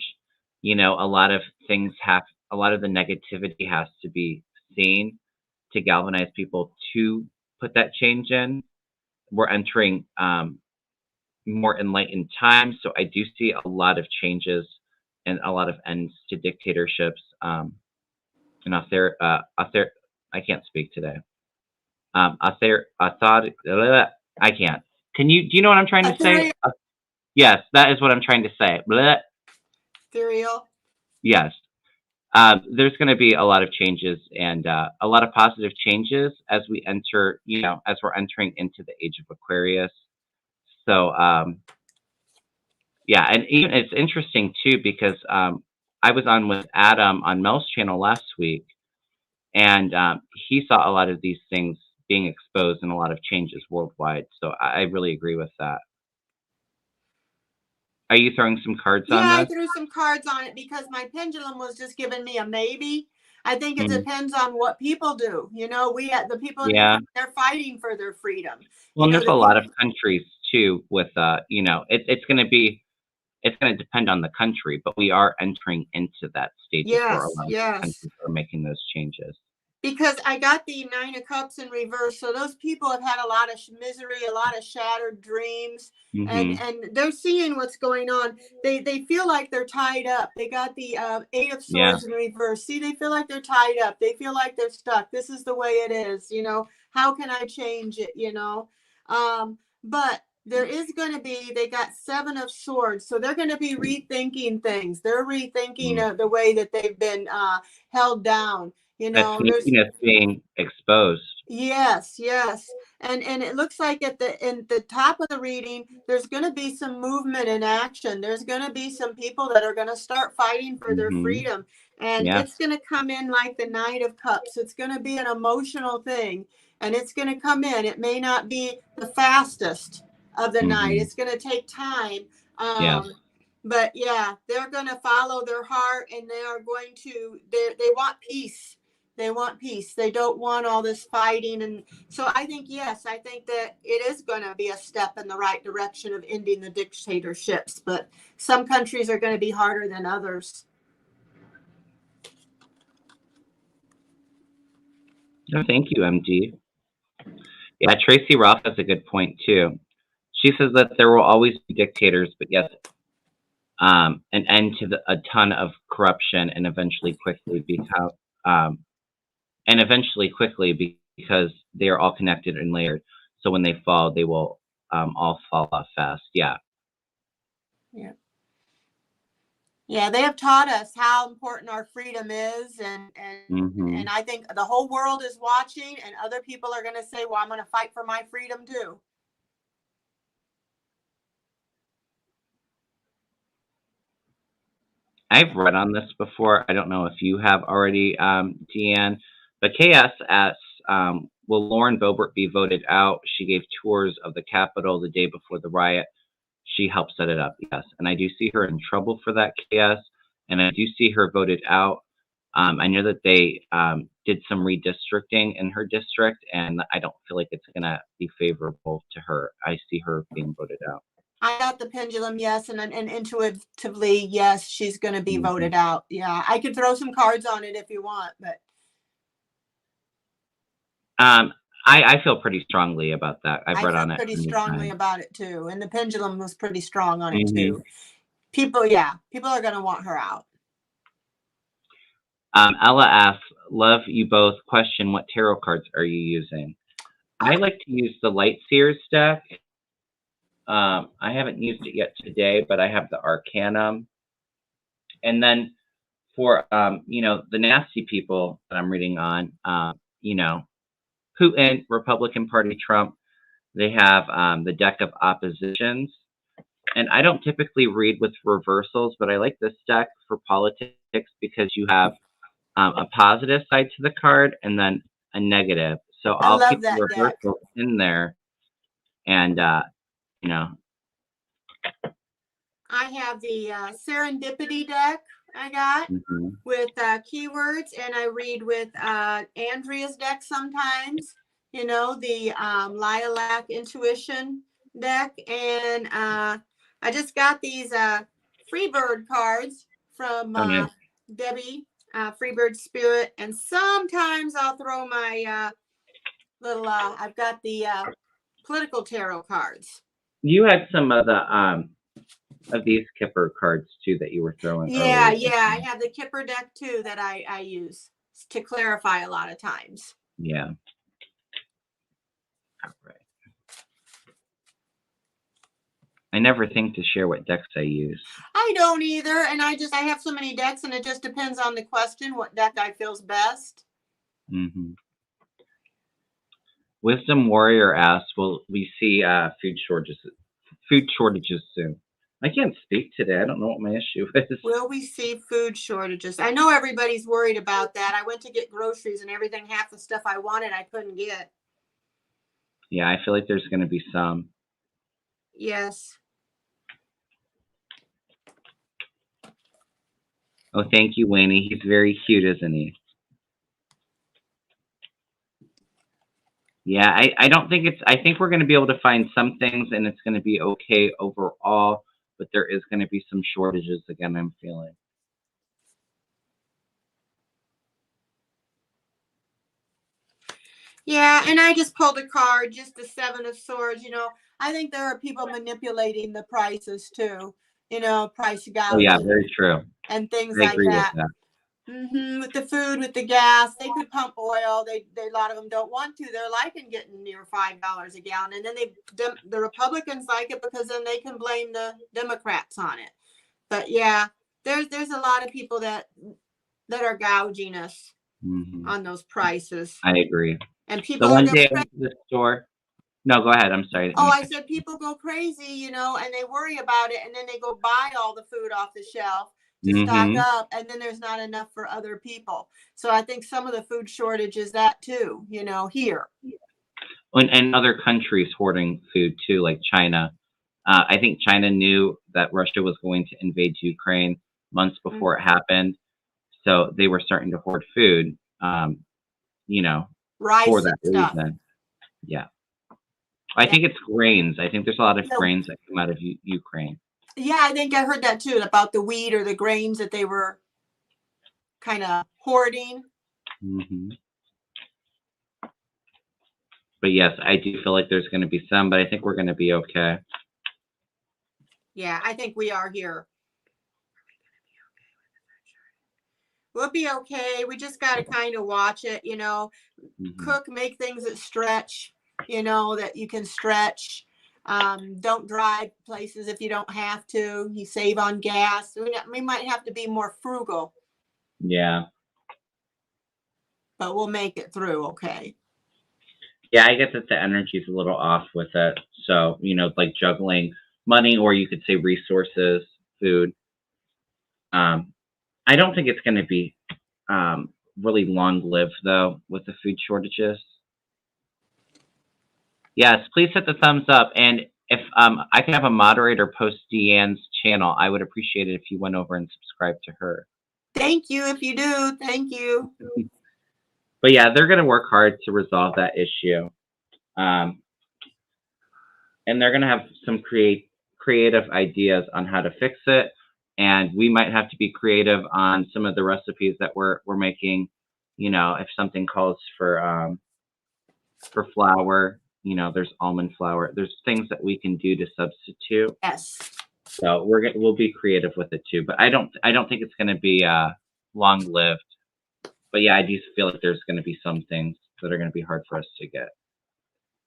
You know, a lot of things have, a lot of the negativity has to be seen to galvanize people to put that change in. We're entering more enlightened times, so I do see a lot of changes and a lot of ends to dictatorships. And I can't speak today. I can't. Can you? Do you know what I'm trying to say? ethereal. Yes, that is what I'm trying to say. Bleh. Ethereal. Yes. There's going to be a lot of changes and a lot of positive changes as we enter, you know, as we're entering into the age of Aquarius. So, yeah, and even it's interesting too because I was on with Adam on Mel's channel last week, and he saw a lot of these things being exposed and a lot of changes worldwide. So I really agree with that. Are you throwing some cards Yeah, on I this? threw some cards on it because my pendulum was just giving me a maybe. I think it Mm, depends on what people do. You know, the people in yeah. Ukraine, they're fighting for their freedom. Well, You and know, there's the a lot of people. countries too with you know, it's going to depend on the country, but we are entering into that stages where a Yes, lot of these yes. countries are making those changes. Because I got the Nine of Cups in reverse, so those people have had a lot of misery, a lot of shattered dreams, Hmm. and they're seeing what's going on. They feel like they're tied up. They got the Eight of Yeah. Swords in reverse. See, they feel like they're tied up. They feel like they're stuck. This is the way it is. You know, how can I change it? You know, but there is going to be. They got Seven of Swords, so they're going to be rethinking things. They're rethinking Mm. the way that they've been held down. You That know, there's sneakiness being exposed. yes, yes. And it looks like at the in the top of the reading, there's going to be some movement and action. There's going to be some people that are going to start fighting for their Hmm. freedom. And Yes. it's going to come in like the Knight of Cups. It's going to be an emotional thing. And it's going to come in. It may not be the fastest of the night. Hmm. It's going to take time. Yes. But yeah, they're going to follow their heart and they are going to, they want peace. They want peace. They don't want all this fighting. And so I think, yes, I think that it is going to be a step in the right direction of ending the dictatorships. But some countries are going to be harder than others. No, thank you, MD. Yeah, Tracy Roth has a good point too. She says that there will always be dictators, but yes, an end to a ton of corruption and eventually quickly become um, and eventually quickly because they are all connected and layered. So when they fall, they will all fall off fast. Yeah. Yeah. Yeah, they have taught us how important our freedom is, and Hmm. I think the whole world is watching, and other people are going to say, "Well, I'm going to fight for my freedom too." I've read on this before. I don't know if you have already, Deanne, but KS asks, will Lauren Boebert be voted out? She gave tours of the Capitol the day before the riot. She helped set it up, yes. And I do see her in trouble for that, KS, and I do see her voted out. I know that they did some redistricting in her district, and I don't feel like it's going to be favorable to her. I see her being voted out. I got the pendulum, yes, and intuitively, yes, she's going to be Hmm. voted out. Yeah, I could throw some cards on it if you want, but Um, I feel pretty strongly about that. I've I read feel on it pretty many strongly times. about it too. And the pendulum was pretty strong on it Hmm. too. people are going to want her out. Ella asks, love you both. Question, what tarot cards are you using? I like to use the Light Seers deck. I haven't used it yet today, but I have the Arcanum. And then for, the nasty people that I'm reading on, Putin, Republican Party, Trump, they have the deck of oppositions. And I don't typically read with reversals, but I like this deck for politics because you have a positive side to the card and then a negative. So I'll keep the reversal in there. And, I have the Serendipity deck I got with keywords, and I read with Andrea's deck sometimes, the Lilac Intuition deck. And I just got these Freebird cards from Debbie, Freebird Spirit. And sometimes I'll throw my little, I've got the political tarot cards. You had some of the of these Kipper cards too that you were throwing. Yeah, I have the Kipper deck too that I use to clarify a lot of times. Yeah. All right. I never think to share what decks I use. I don't either, and I have so many decks, and it just depends on the question what deck I feels best. Wisdom Warrior asks, will we see food shortages soon? I can't speak today. I don't know what my issue is. Will we see food shortages? I know everybody's worried about that. I went to get groceries and everything, half the stuff I wanted I couldn't get. Yeah, I feel like there's going to be some. Yes. Oh, thank you, Wayne. He's very cute, isn't he? Yeah, I don't think I think we're going to be able to find some things and it's going to be okay overall, but there is going to be some shortages again, I'm feeling. Yeah, and I just pulled a card, just the Seven of Swords. I think there are people manipulating the prices too, price gouging. Oh, yeah, very true. And things like that. With the food, with the gas, they could pump oil. They a lot of them don't want to. They're liking getting near $5 a gallon, and then the Republicans like it because then they can blame the Democrats on it. But yeah, there's a lot of people that are gouging us on those prices. I agree. And people the one day I went to the store. No, go ahead. I'm sorry. Oh, I said people go crazy, and they worry about it, and then they go buy all the food off the shelf to stock up, and then there's not enough for other people. So I think some of the food shortage is that too, here. And other countries hoarding food too, like China. I think China knew that Russia was going to invade Ukraine months before it happened. So they were starting to hoard food, Rice for that stuff. reason. Yeah. I think it's grains. I think there's a lot of grains that come out of Ukraine. Yeah, I think I heard that too, about the wheat or the grains that they were kind of hoarding. But yes, I do feel like there's going to be some, but I think we're going to be okay. Yeah, I think we are here. We'll be okay. We just got to kind of watch it, cook, make things that stretch, that you can stretch. Don't drive places if you don't have to. You save on gas. We might have to be more frugal. Yeah. But we'll make it through, okay? Yeah, I get that the energy's a little off with it. So, like juggling money, or you could say resources, food. I don't think it's going to be really long-lived, though, with the food shortages. Yes, please hit the thumbs up. And if I can have a moderator post Deanne's channel, I would appreciate it if you went over and subscribed to her. Thank you. If you do, thank you. But yeah, they're going to work hard to resolve that issue. And they're going to have some creative ideas on how to fix it. And we might have to be creative on some of the recipes that we're making. If something calls for flour, there's almond flour. There's things that we can do to substitute. Yes. So we'll be creative with it too. But I don't think it's going to be long lived. But yeah, I do feel like there's going to be some things that are going to be hard for us to get.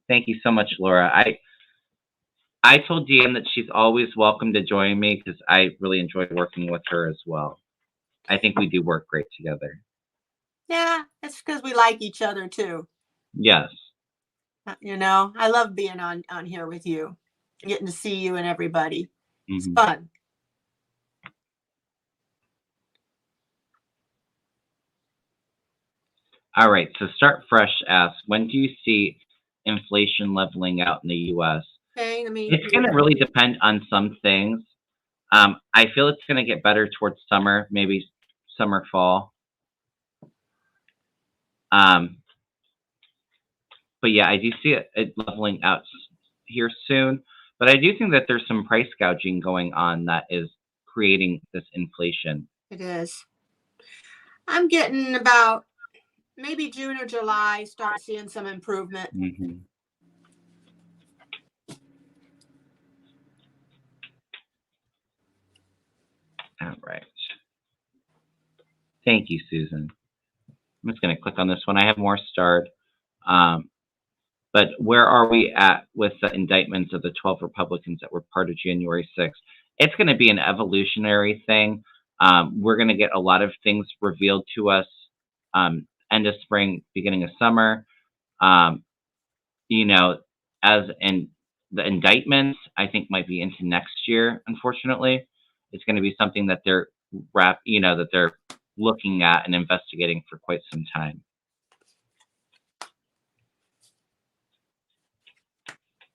Thank you so much, Laura. I told Deanne that she's always welcome to join me because I really enjoy working with her as well. I think we do work great together. Yeah, it's because we like each other too. Yes. You know, I love being on here with you, getting to see you and everybody. It's Mm-hmm. fun. All right. So Start Fresh asks, when do you see inflation leveling out in the U.S.? Okay, let me. It's going to really depend on some things. I feel it's going to get better towards summer, maybe summer, fall. But yeah, I do see it leveling out here soon. But I do think that there's some price gouging going on that is creating this inflation. It is. I'm getting about maybe June or July, start seeing some improvement. Mm-hmm. All right. Thank you, Susan. I'm just going to click on this one. I have more starred. But where are we at with the indictments of the 12 Republicans that were part of January 6th? It's going to be an evolutionary thing. We're going to get a lot of things revealed to us end of spring, beginning of summer. You know, as in the indictments, I think might be into next year. Unfortunately, it's going to be something that they're that they're looking at and investigating for quite some time.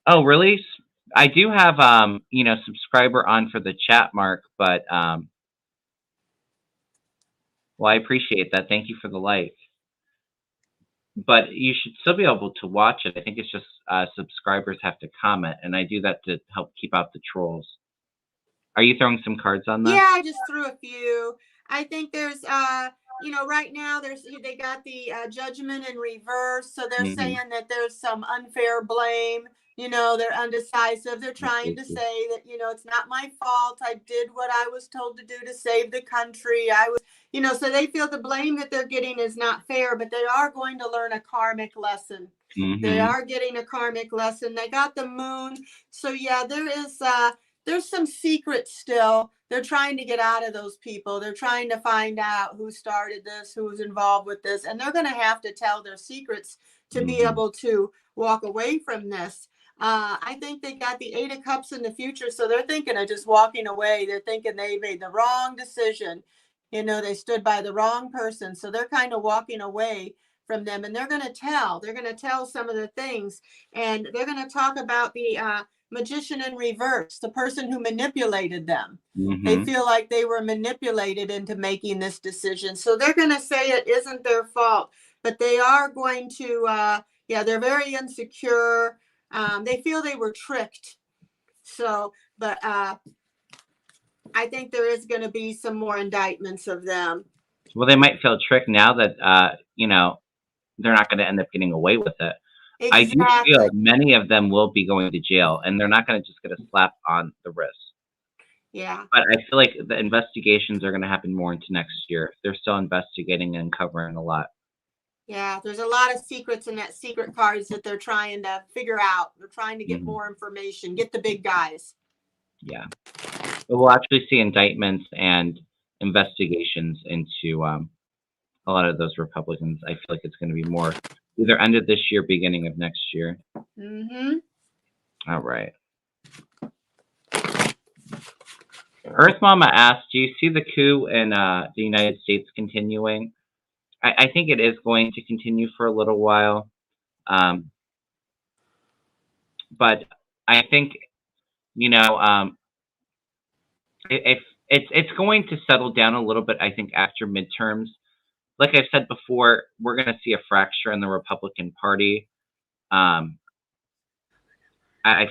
Oh, really? I do have subscriber on for the chat, Mark, but well, I appreciate that. Thank you for the like. But you should still be able to watch it. I think it's just subscribers have to comment, and I do that to help keep out the trolls. Are you throwing some cards on that? Yeah, I just threw a few. I think there's right now they got the judgment in reverse, so they're saying that there's some unfair blame. They're undecisive. They're trying to say that it's not my fault. I did what I was told to do to save the country. I was so they feel the blame that they're getting is not fair, but they are going to learn a karmic lesson. They are getting a karmic lesson. They got the moon, so yeah, there's some secrets still. They're trying to get out of those people. They're trying to find out who started this, who's involved with this, and they're going to have to tell their secrets to be able to walk away from this. I think they got the 8 of Cups in the future, so they're thinking of just walking away. They're thinking they made the wrong decision. They stood by the wrong person, so they're kind of walking away from them, and they're going to tell some of the things, and they're going to talk about the magician in reverse, the person who manipulated them. They feel like they were manipulated into making this decision, so they're going to say it isn't their fault, but they are going to they're very insecure. They feel they were tricked, but I think there is going to be some more indictments of them. Well, they might feel tricked now that they're not going to end up getting away with it. Exactly. I do feel many of them will be going to jail, and they're not going to just get a slap on the wrist. Yeah. But I feel like the investigations are going to happen more into next year. They're still investigating and uncovering a lot. Yeah, there's a lot of secrets in that secret cards that they're trying to figure out. They're trying to get more information, get the big guys. Yeah. But we'll actually see indictments and investigations into a lot of those Republicans. I feel like it's going to be more either end of this year, beginning of next year. All right. Earth Mama asked, do you see the coup in the United States continuing? I think it is going to continue for a little while. But I think, if it's going to settle down a little bit, I think, after midterms. Like I've said before, we're going to see a fracture in the Republican Party. I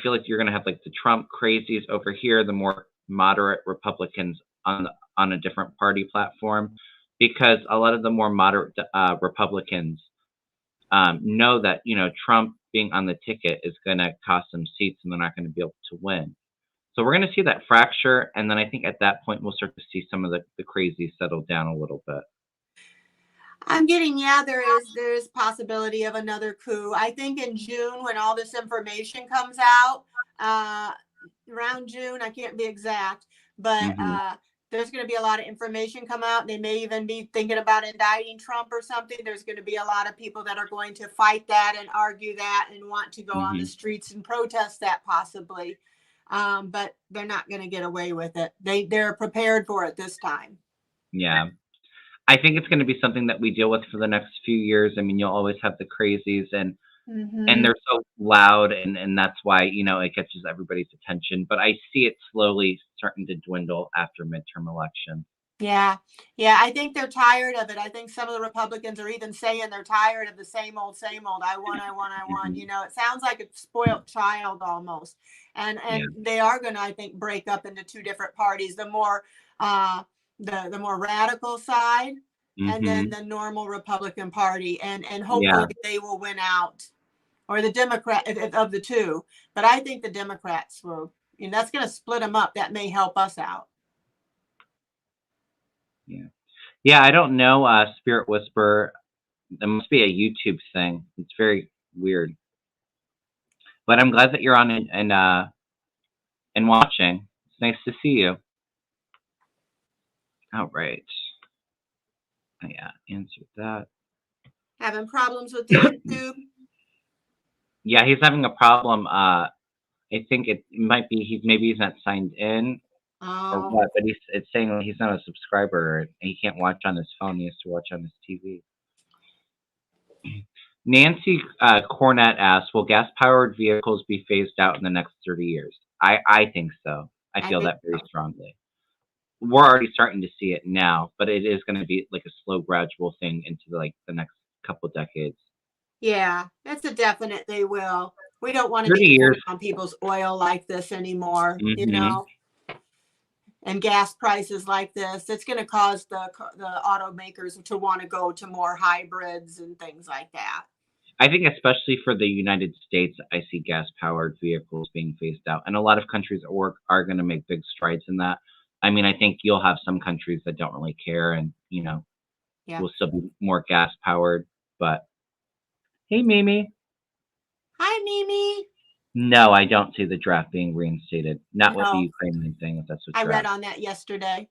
feel like you're going to have like the Trump crazies over here, the more moderate Republicans on a different party platform, because a lot of the more moderate Republicans know that Trump being on the ticket is going to cost them seats, and they're not going to be able to win. So we're going to see that fracture, and then I think at that point we'll start to see some of the crazy settle down a little bit. I'm getting, yeah, there is possibility of another coup. I think in June, when all this information comes out, uh, around June, I can't be exact, but Hmm. there's going to be a lot of information come out. They may even be thinking about indicting Trump or something. There's going to be a lot of people that are going to fight that and argue that and want to go on the Hmm. streets and protest that possibly. But they're not going to get away with it. They're prepared for it this time. Yeah. I think it's going to be something that we deal with for the next few years. I mean, you'll always have the crazies, and Hmm. they're so loud, and that's why, it catches everybody's attention. But I see it slowly starting to dwindle after midterm election. Yeah. Yeah. I think they're tired of it. I think some of the Republicans are even saying they're tired of the same old, same old. I want, I want, I want. Hmm. It sounds like a spoiled child almost. Yeah. And they are going to, I think, break up into two different parties. The more uh the more radical side, and then Hmm. the normal Republican Party. And hopefully Yeah. they will win out. Or the Democrat of the two. But I think the Democrats will, that's going to split them up. That may help us out. Yeah. Yeah. I don't know. Spirit Whisper. It must be a YouTube thing. It's very weird. But I'm glad that you're on and watching. It's nice to see you. All right. Yeah, answered that. Having problems with the YouTube? Yeah, he's having a problem. I think it might be he's not signed in or Oh, what, but it's saying that he's not a subscriber and he can't watch on his phone. He has to watch on his TV. Nancy Cornett asks, "Will gas-powered vehicles be phased out in the next 30 years?" I think so. I I feel think that very so. strongly. We're already starting to see it now, but it is going to be like a slow, gradual thing into the next couple decades. Yeah, it's a definite they will. We don't want to be 30 years. dependent on people's oil like this anymore, Hmm. and gas prices like this. It's going to cause the automakers to want to go to more hybrids and things like that. I think especially for the United States, I see gas-powered vehicles being phased out, and a lot of countries are going to make big strides in that. I mean, I think you'll have some countries that don't really care, and Yeah. will still be more gas-powered. But hey, Mimi. Hi, Mimi. No, I don't see the draft being reinstated. Not with the No, Ukrainian thing, if that's what I you're read asking. on that yesterday.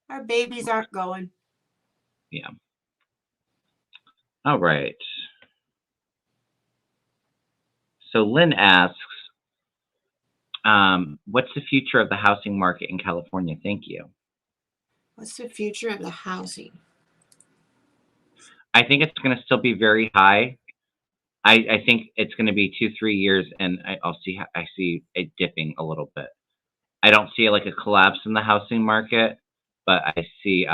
Our babies aren't going. Yeah. All right. So Lynn asks, what's the future of the housing market in California? Thank you. What's the future of the housing? I think it's going to still be very high. I think it's going to be 2-3 years, and I see it dipping a little bit. I don't see like a collapse in the housing market, but I see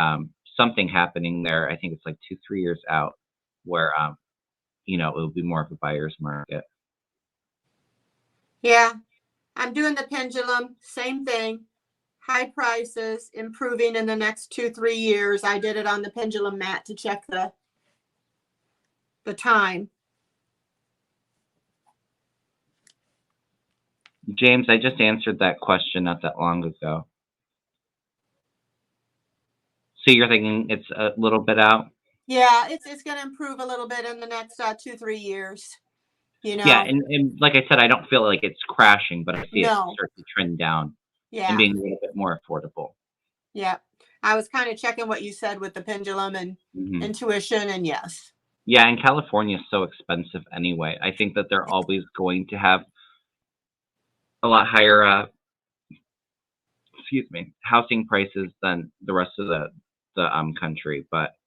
something happening there. I think it's like 2-3 years out, where it will be more of a buyer's market. Yeah, I'm doing the pendulum. Same thing. High prices improving in the next 2-3 years. I did it on the pendulum mat to check the time. James, I just answered that question not that long ago. So you're thinking it's a little bit out? Yeah, it's going to improve a little bit in the next 2-3 years. Yeah, and like I said, I don't feel like it's crashing, but I see it No. start to trend down and Yeah. being a little bit more affordable. Yeah. I was kind of checking what you said with the pendulum and Hmm. intuition, and yes. Yeah, and California is so expensive anyway. I think that they're always going to have a lot higher, housing prices than the rest of the country. But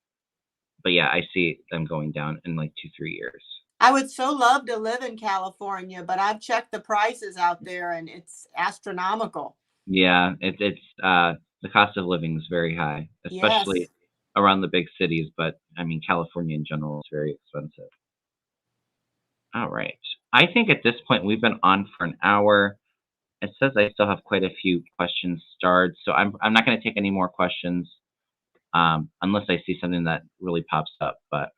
yeah, I see them going down in like 2-3 years. I would so love to live in California, but I've checked the prices out there and it's astronomical. Yeah, it's the cost of living is very high, especially Yes. around the big cities. But I mean, California in general is very expensive. All right, I think at this point we've been on for an hour. It says I still have quite a few questions starred, so I'm not going to take any more questions unless I see something that really pops up. But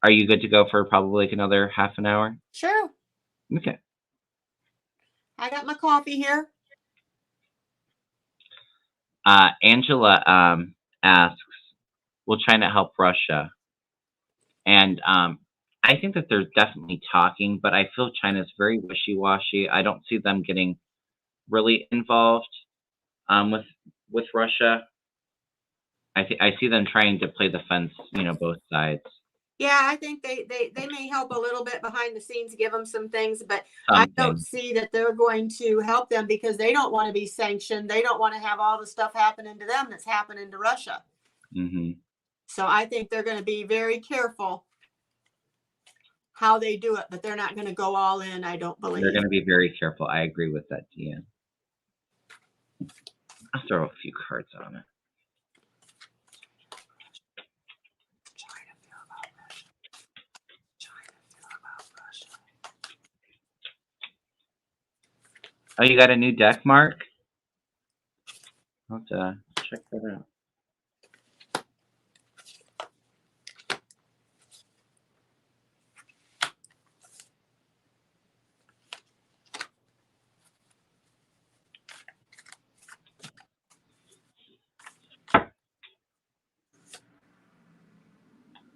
are you good to go for probably like another half an hour? Sure. Okay. I got my coffee here. Angela asks, will China help Russia? And I think that they're definitely talking, but I feel China's very wishy-washy. I don't see them getting really involved with Russia. I see them trying to play the fence, both sides. Yeah, I think they may help a little bit behind the scenes, give them some things, but I don't Something. see that they're going to help them because they don't want to be sanctioned. They don't want to have all the stuff happening to them that's happening to Russia. Hmm. So I think they're going to be very careful how they do it, but they're not going to go all in, I don't They're believe. going to be very careful. I agree with that, Deanne. I'll throw a few cards on it. Oh, you got a new deck, Mark? I'll have to check that out.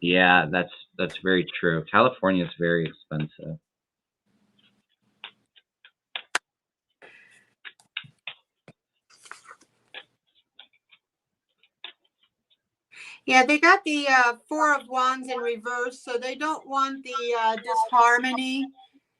Yeah, that's very true. California is very expensive. Yeah, they got the Four of Wands in reverse, so they don't want the disharmony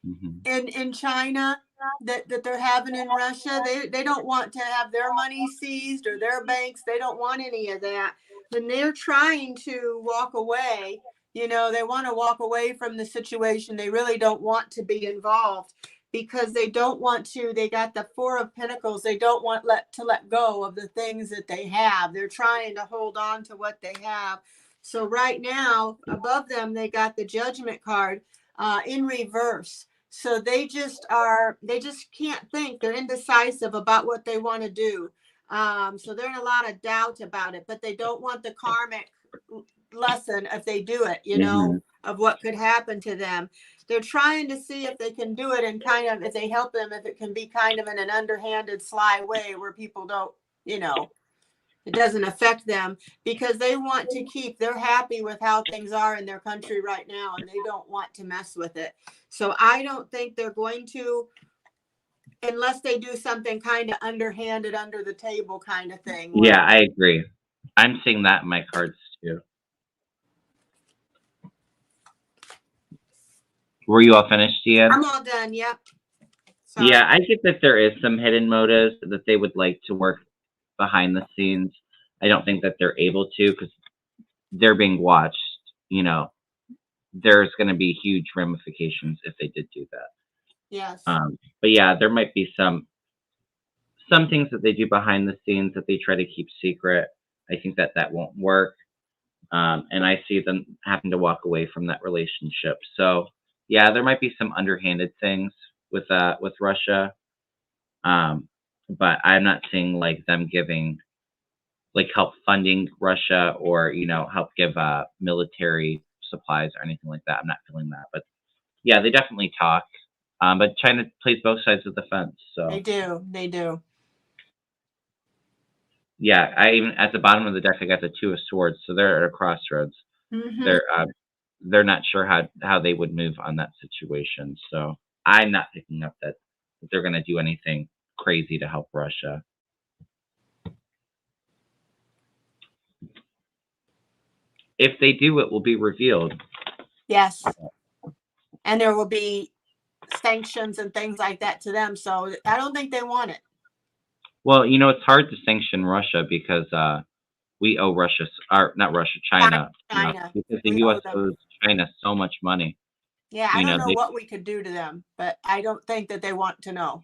Hmm. in China that they're having in Russia. They don't want to have their money seized or their banks. They don't want any of that. When they're trying to walk away, they want to walk away from the situation. They really don't want to be involved because they don't want to. They got the Four of Pentacles. They don't want to let go of the things that they have. They're trying to hold on to what they have. So right now, above them, they got the Judgment card in reverse. So they just can't think. They're indecisive about what they want to do. So they're in a lot of doubt about it, but they don't want the karmic lesson if they do it, Hmm. of what could happen to them. They're trying to see if they can do it and kind of, if they help them, if it can be kind of in an underhanded, sly way where people don't, it doesn't affect them because they want to they're happy with how things are in their country right now and they don't want to mess with it. So I don't think they're going to, unless they do something kind of underhanded, under the table kind of thing. Yeah, I agree. I'm seeing that in my cards too. Were you all finished, Ian? I'm all done. Yep. Sorry. Yeah, I get that there is some hidden motives that they would like to work behind the scenes. I don't think that they're able to because they're being watched. There's going to be huge ramifications if they did do that. Yes. But yeah, there might be some things that they do behind the scenes that they try to keep secret. I think that won't work. And I see them having to walk away from that relationship. So yeah, there might be some underhanded things with Russia. But I'm not seeing like them giving like help funding Russia or help give military supplies or anything like that. I'm not feeling that. But yeah, they definitely talk. But China plays both sides of the fence. They So do. yeah, I even at the bottom of the deck I got the Two of Swords, so they're at a crossroads. Mm-hmm. They're not sure how they would move on that situation. So I'm not picking up that they're going to do anything crazy to help Russia. If they do, it will be revealed. Yes. And there will be sanctions and things like that to them. So I don't think they want it. Well, it's hard to sanction Russia because we owe Russia, or not Russia, China, because the U.S. owes China so much money. Yeah, I don't know what we could do to them, but I don't think that they want to know.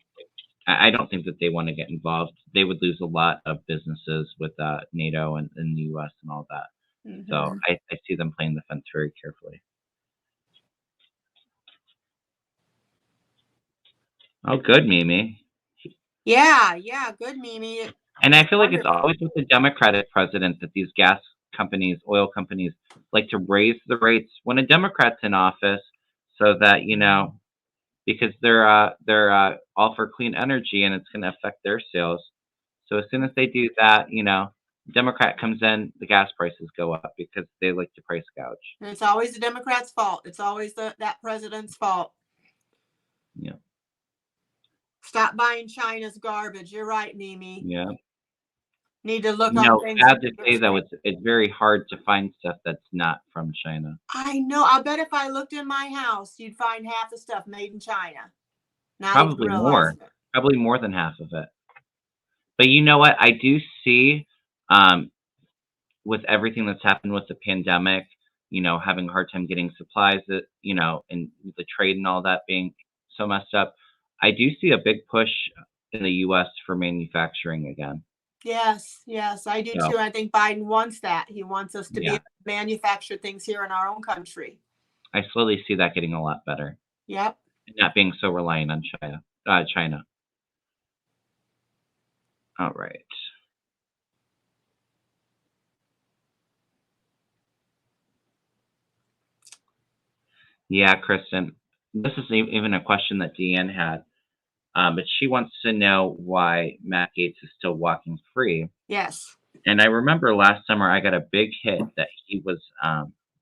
I don't think that they want to get involved. They would lose a lot of businesses with NATO and the U.S. and all that. Mm-hmm. So I see them playing the fence very carefully. Oh, good, Mimi. Yeah, good, Mimi. And I feel like it's always with the Democratic president that these gas companies, oil companies, like to raise the rates when a Democrat's in office so that, because they're all for clean energy, and it's going to affect their sales. So as soon as they do that, Democrat comes in, the gas prices go up because they like to price gouge. And it's always the Democrats' fault. It's always that president's fault. Yeah. Stop buying China's garbage. You're right, Mimi. Yeah. Need to look on things. Sad to say though, it's very hard to find stuff that's not from China. I know. I bet if I looked in my house, you'd find half the stuff made in China. Probably more. Probably more than half of it. But you know what? I do see, with everything that's happened with the pandemic, having a hard time getting supplies, and the trade and all that being so messed up, I do see a big push in the U.S. for manufacturing again. Yes, I do too. I think Biden wants that. He wants us to be able to manufacture things here in our own country. I slowly see that getting a lot better. Yep. And not being so reliant on China. All right. Yeah, Kristen, this is even a question that Deanne had, but she wants to know why Matt Gaetz is still walking free. Yes. And I remember last summer I got a big hit that he was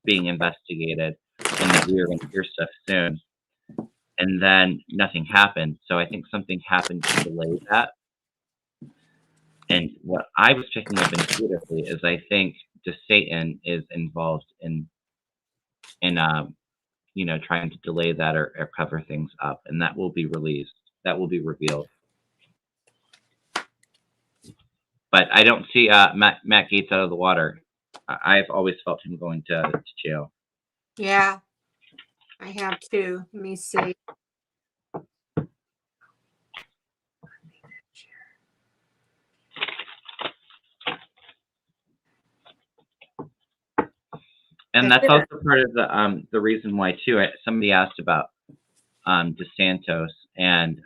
being investigated and that we were going to hear stuff soon. And then nothing happened. So I think something happened to delay that. And what I was picking up intuitively is I think Satan is involved in trying to delay that or cover things up, and that will be released. That will be revealed. But I don't see Matt Gaetz out of the water. I've always felt him going to jail. Yeah, I have too. Let me see. And that's also part of the reason why too. Somebody asked about DeSantis and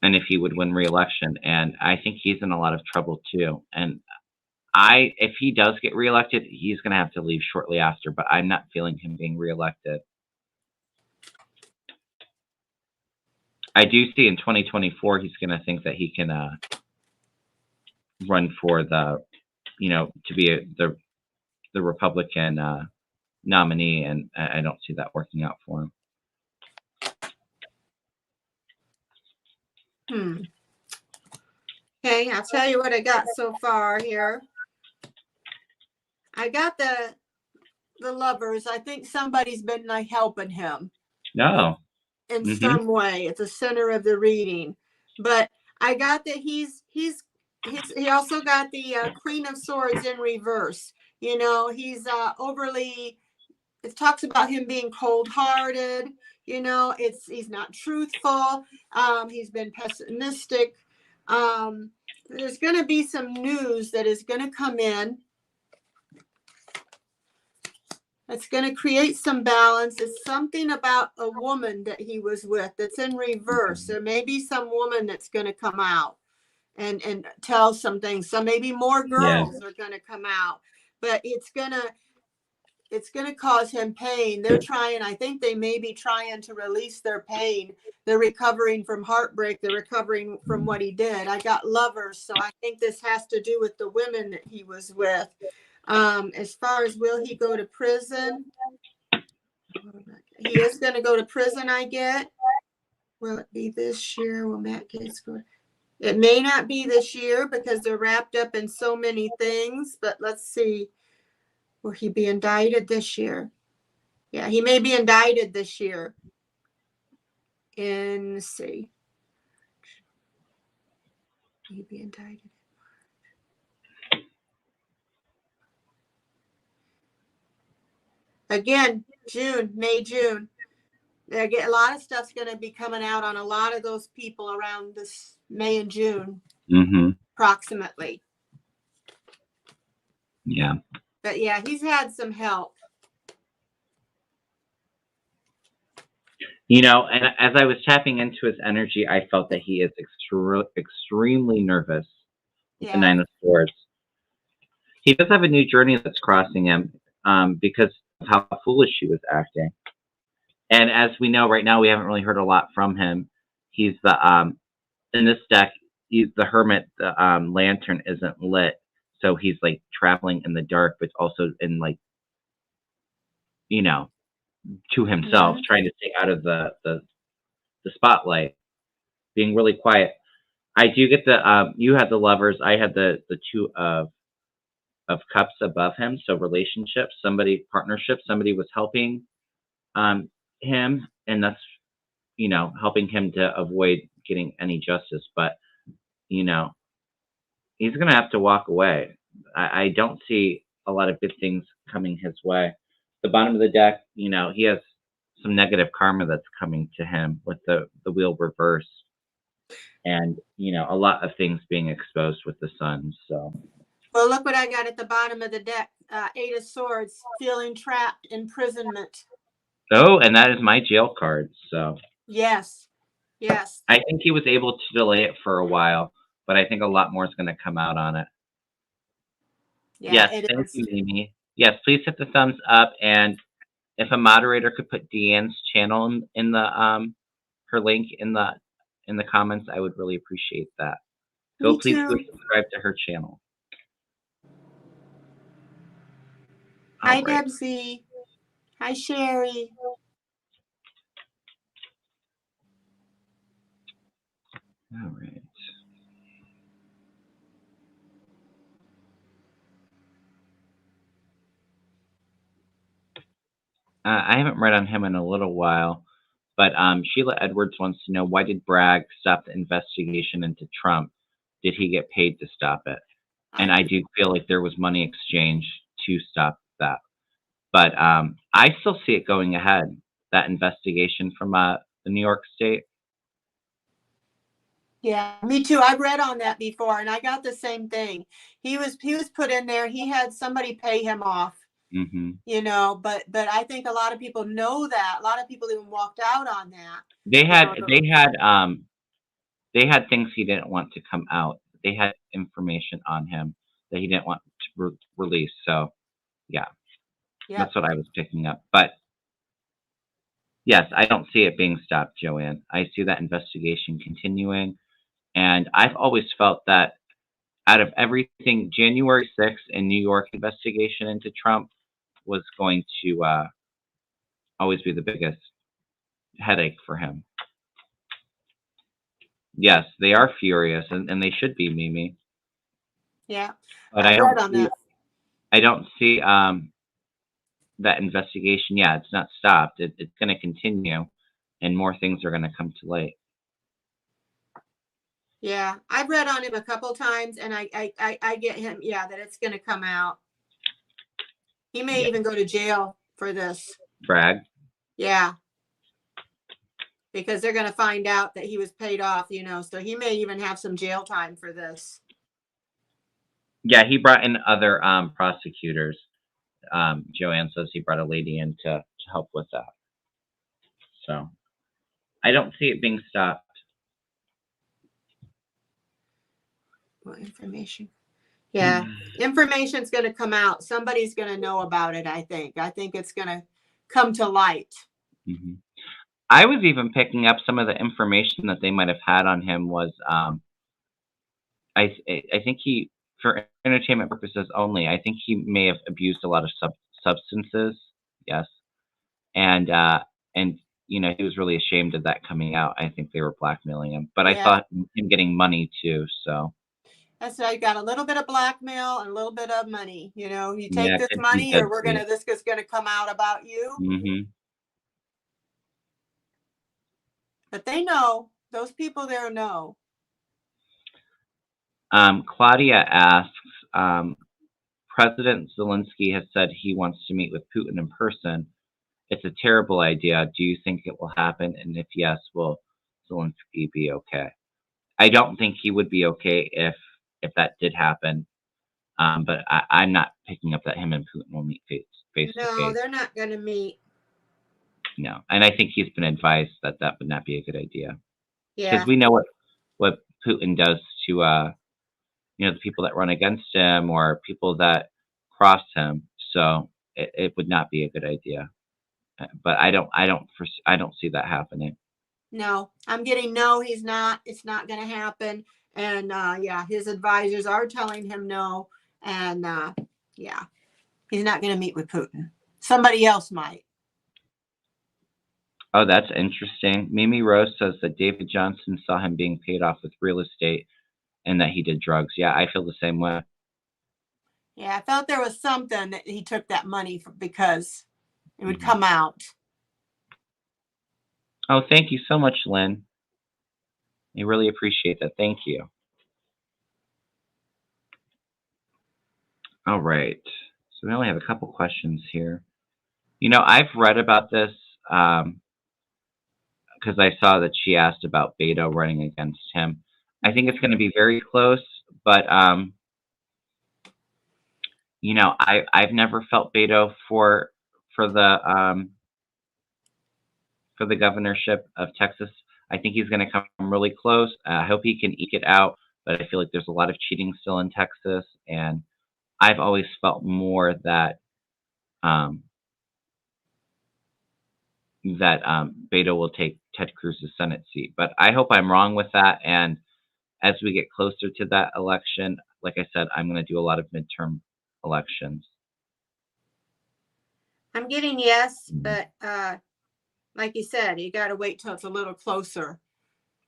if he would win re-election, and I think he's in a lot of trouble too. And if he does get reelected, he's going to have to leave shortly after. But I'm not feeling him being reelected. I do see in 2024 he's going to think that he can run for to be the Republican nominee, and I don't see that working out for him. Okay, I'll tell you what I got so far here. I got the lovers. I think somebody's been helping him. No. In some way. It's the center of the reading. But I got that he also got the Queen of Swords in reverse. He's overly, it talks about him being cold-hearted. He's not truthful. He's been pessimistic. There's going to be some news that is going to come in. It's going to create some balance. It's something about a woman that he was with that's in reverse. There may be some woman that's going to come out and tell some things. So maybe more girls are going to come out, but it's going to cause him pain. I think they may be trying to release their pain. They're recovering from heartbreak. They're recovering from what he did. I got lovers. So I think this has to do with the women that he was with. As far as will he go to prison? He is going to go to prison, I get. Will it be this year? Will Matt Gaetz go? It may not be this year because they're wrapped up in so many things, but let's see. Will he be indicted this year? Yeah, he may be indicted this year. Let's see. He be indicted. Again, May, June. A lot of stuff's going to be coming out on a lot of those people around this May and June, approximately. Yeah. But yeah, he's had some help. And as I was tapping into his energy, I felt that he is extremely nervous with the Nine of Swords. He does have a new journey that's crossing him because of how foolish he was acting. And as we know right now, we haven't really heard a lot from him. He's the in this deck, he's the hermit. The lantern isn't lit, so he's like traveling in the dark, but also in like, you know, to himself, Hmm. trying to stay out of the spotlight, being really quiet. I do get the you had the lovers, I had the two of cups above him, so relationships, somebody partnership, somebody was helping um him, and that's, helping him to avoid getting any justice. But you know, he's gonna have to walk away. I don't see a lot of good things coming his way. The bottom of the deck, he has some negative karma that's coming to him with the wheel reverse, and a lot of things being exposed with the sun. So, Well, look what I got at the bottom of the deck. Eight of Swords, feeling trapped, imprisonment. oh, and that is my jail card. So Yes. Yes. I think he was able to delay it for a while, but I think a lot more is going to come out on it. Yeah, Yes, it thank is. you, Mimi. Yes, please hit the thumbs up, and if a moderator could put Deanne's channel in the her link in the comments, I would really appreciate that. Me Please go too. subscribe to her channel. All Hi, right. Debsy. Hi, Sherry. All right. I haven't read on him in a little while, but Sheila Edwards wants to know, why did Bragg stop the investigation into Trump? Did he get paid to stop it? And I do feel like there was money exchanged to stop that. But I still see it going ahead, that investigation from the New York State. Yeah, me too. I read on that before, and I got the same thing. He was put in there. He had somebody pay him off, Hmm. but I think a lot of people know that. A lot of people even walked out on that. They You had know, they had things he didn't want to come out. They had information on him that he didn't want to release. So yeah, yeah, that's what I was picking up. But yes, I don't see it being stopped, Joanne. I see that investigation continuing, and I've always felt that out of everything, January 6th and New York investigation into Trump was going to always be the biggest headache for him. Yes, they are furious, and they should be, Mimi. yeah. But I read on that. I don't see that investigation. Yeah, it's not stopped. It's going to continue, and more things are going to come to light. Yeah, I've read on him a couple times, and I get him. Yeah, that it's going to come out. He may Yeah. even go to jail for this. Bragg. Yeah, because they're going to find out that he was paid off. So he may even have some jail time for this. Yeah, he brought in other prosecutors. Joanne says he brought a lady in to help with that. So I don't see it being stopped. What information? Yeah, information's going to come out. Somebody's going to know about it. I think it's going to come to light. Mm-hmm. I was even picking up some of the information that they might have had on him was I think he, for entertainment purposes only, I think he may have abused a lot of substances. Yes, and he was really ashamed of that coming out. I think they were blackmailing him, but I Yeah. saw him getting money too. So That's why you got a little bit of blackmail and a little bit of money. You take yeah, this could be money, or this is gonna come out about you. Mm-hmm. But they know, those people there know. Claudia asks, President Zelensky has said he wants to meet with Putin in person. It's a terrible idea. Do you think it will happen? And if yes, will Zelensky be okay? I don't think he would be okay if that did happen. But I'm not picking up that him and Putin will meet face to No, face. they're not gonna meet. No, and I think he's been advised that would not be a good idea. Yeah. Because we know what Putin does to the people that run against him or people that cross him. So it would not be a good idea. but I don't see that happening. No, I'm getting no, he's not. It's not going to happen. And yeah, his advisors are telling him no. And yeah, he's not going to meet with Putin. Somebody else might. Oh, that's interesting. Mimi Rose says that David Johnson saw him being paid off with real estate and that he did drugs. Yeah, I feel the same way. Yeah, I felt there was something that he took that money for because it would Mhm. come out. Oh, thank you so much, Lynn. I really appreciate that. Thank you. All right. So we only have a couple questions here. I've read about this because I saw that she asked about Beto running against him. I think it's going to be very close, but I've never felt Beto for the governorship of Texas. I think he's going to come really close. I hope he can eke it out, but I feel like there's a lot of cheating still in Texas, and I've always felt more um, that Beto will take Ted Cruz's Senate seat. But I hope I'm wrong with that. And as we get closer to that election, like I said, I'm going to do a lot of midterm elections. I'm getting yes, but like you said, you got to wait till it's a little closer.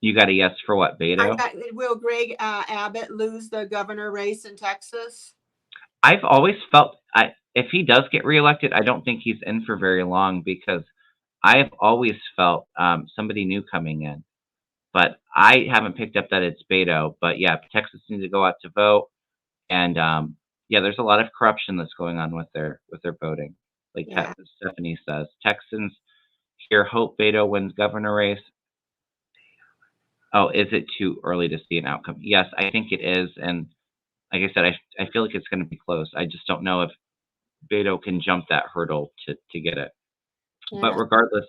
You got a yes for what, Beto? Will Greg Abbott lose the governor race in Texas? I've always felt if he does get reelected, I don't think he's in for very long because I've always felt somebody new coming in. But I haven't picked up that it's Beto. But yeah, Texas needs to go out to vote, and yeah, there's a lot of corruption that's going on with their voting. Like Yeah. Stephanie says, Texans here hope Beto wins governor race. Oh, is it too early to see an outcome? Yes, I think it is, and like I said, I feel like it's going to be close. I just don't know if Beto can jump that hurdle to get it. But Yeah. regardless,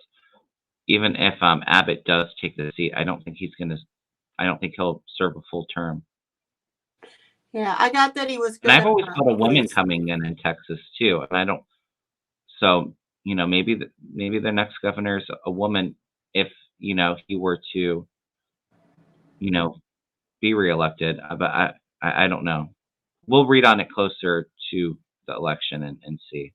even if Abbott does take the seat, I don't think he'll serve a full term. Yeah, I got that he was And going I've to always felt a woman lose. coming in Texas too, and I don't. So maybe the next governor is a woman if he were to be reelected. But I don't know. We'll read on it closer to the election and see.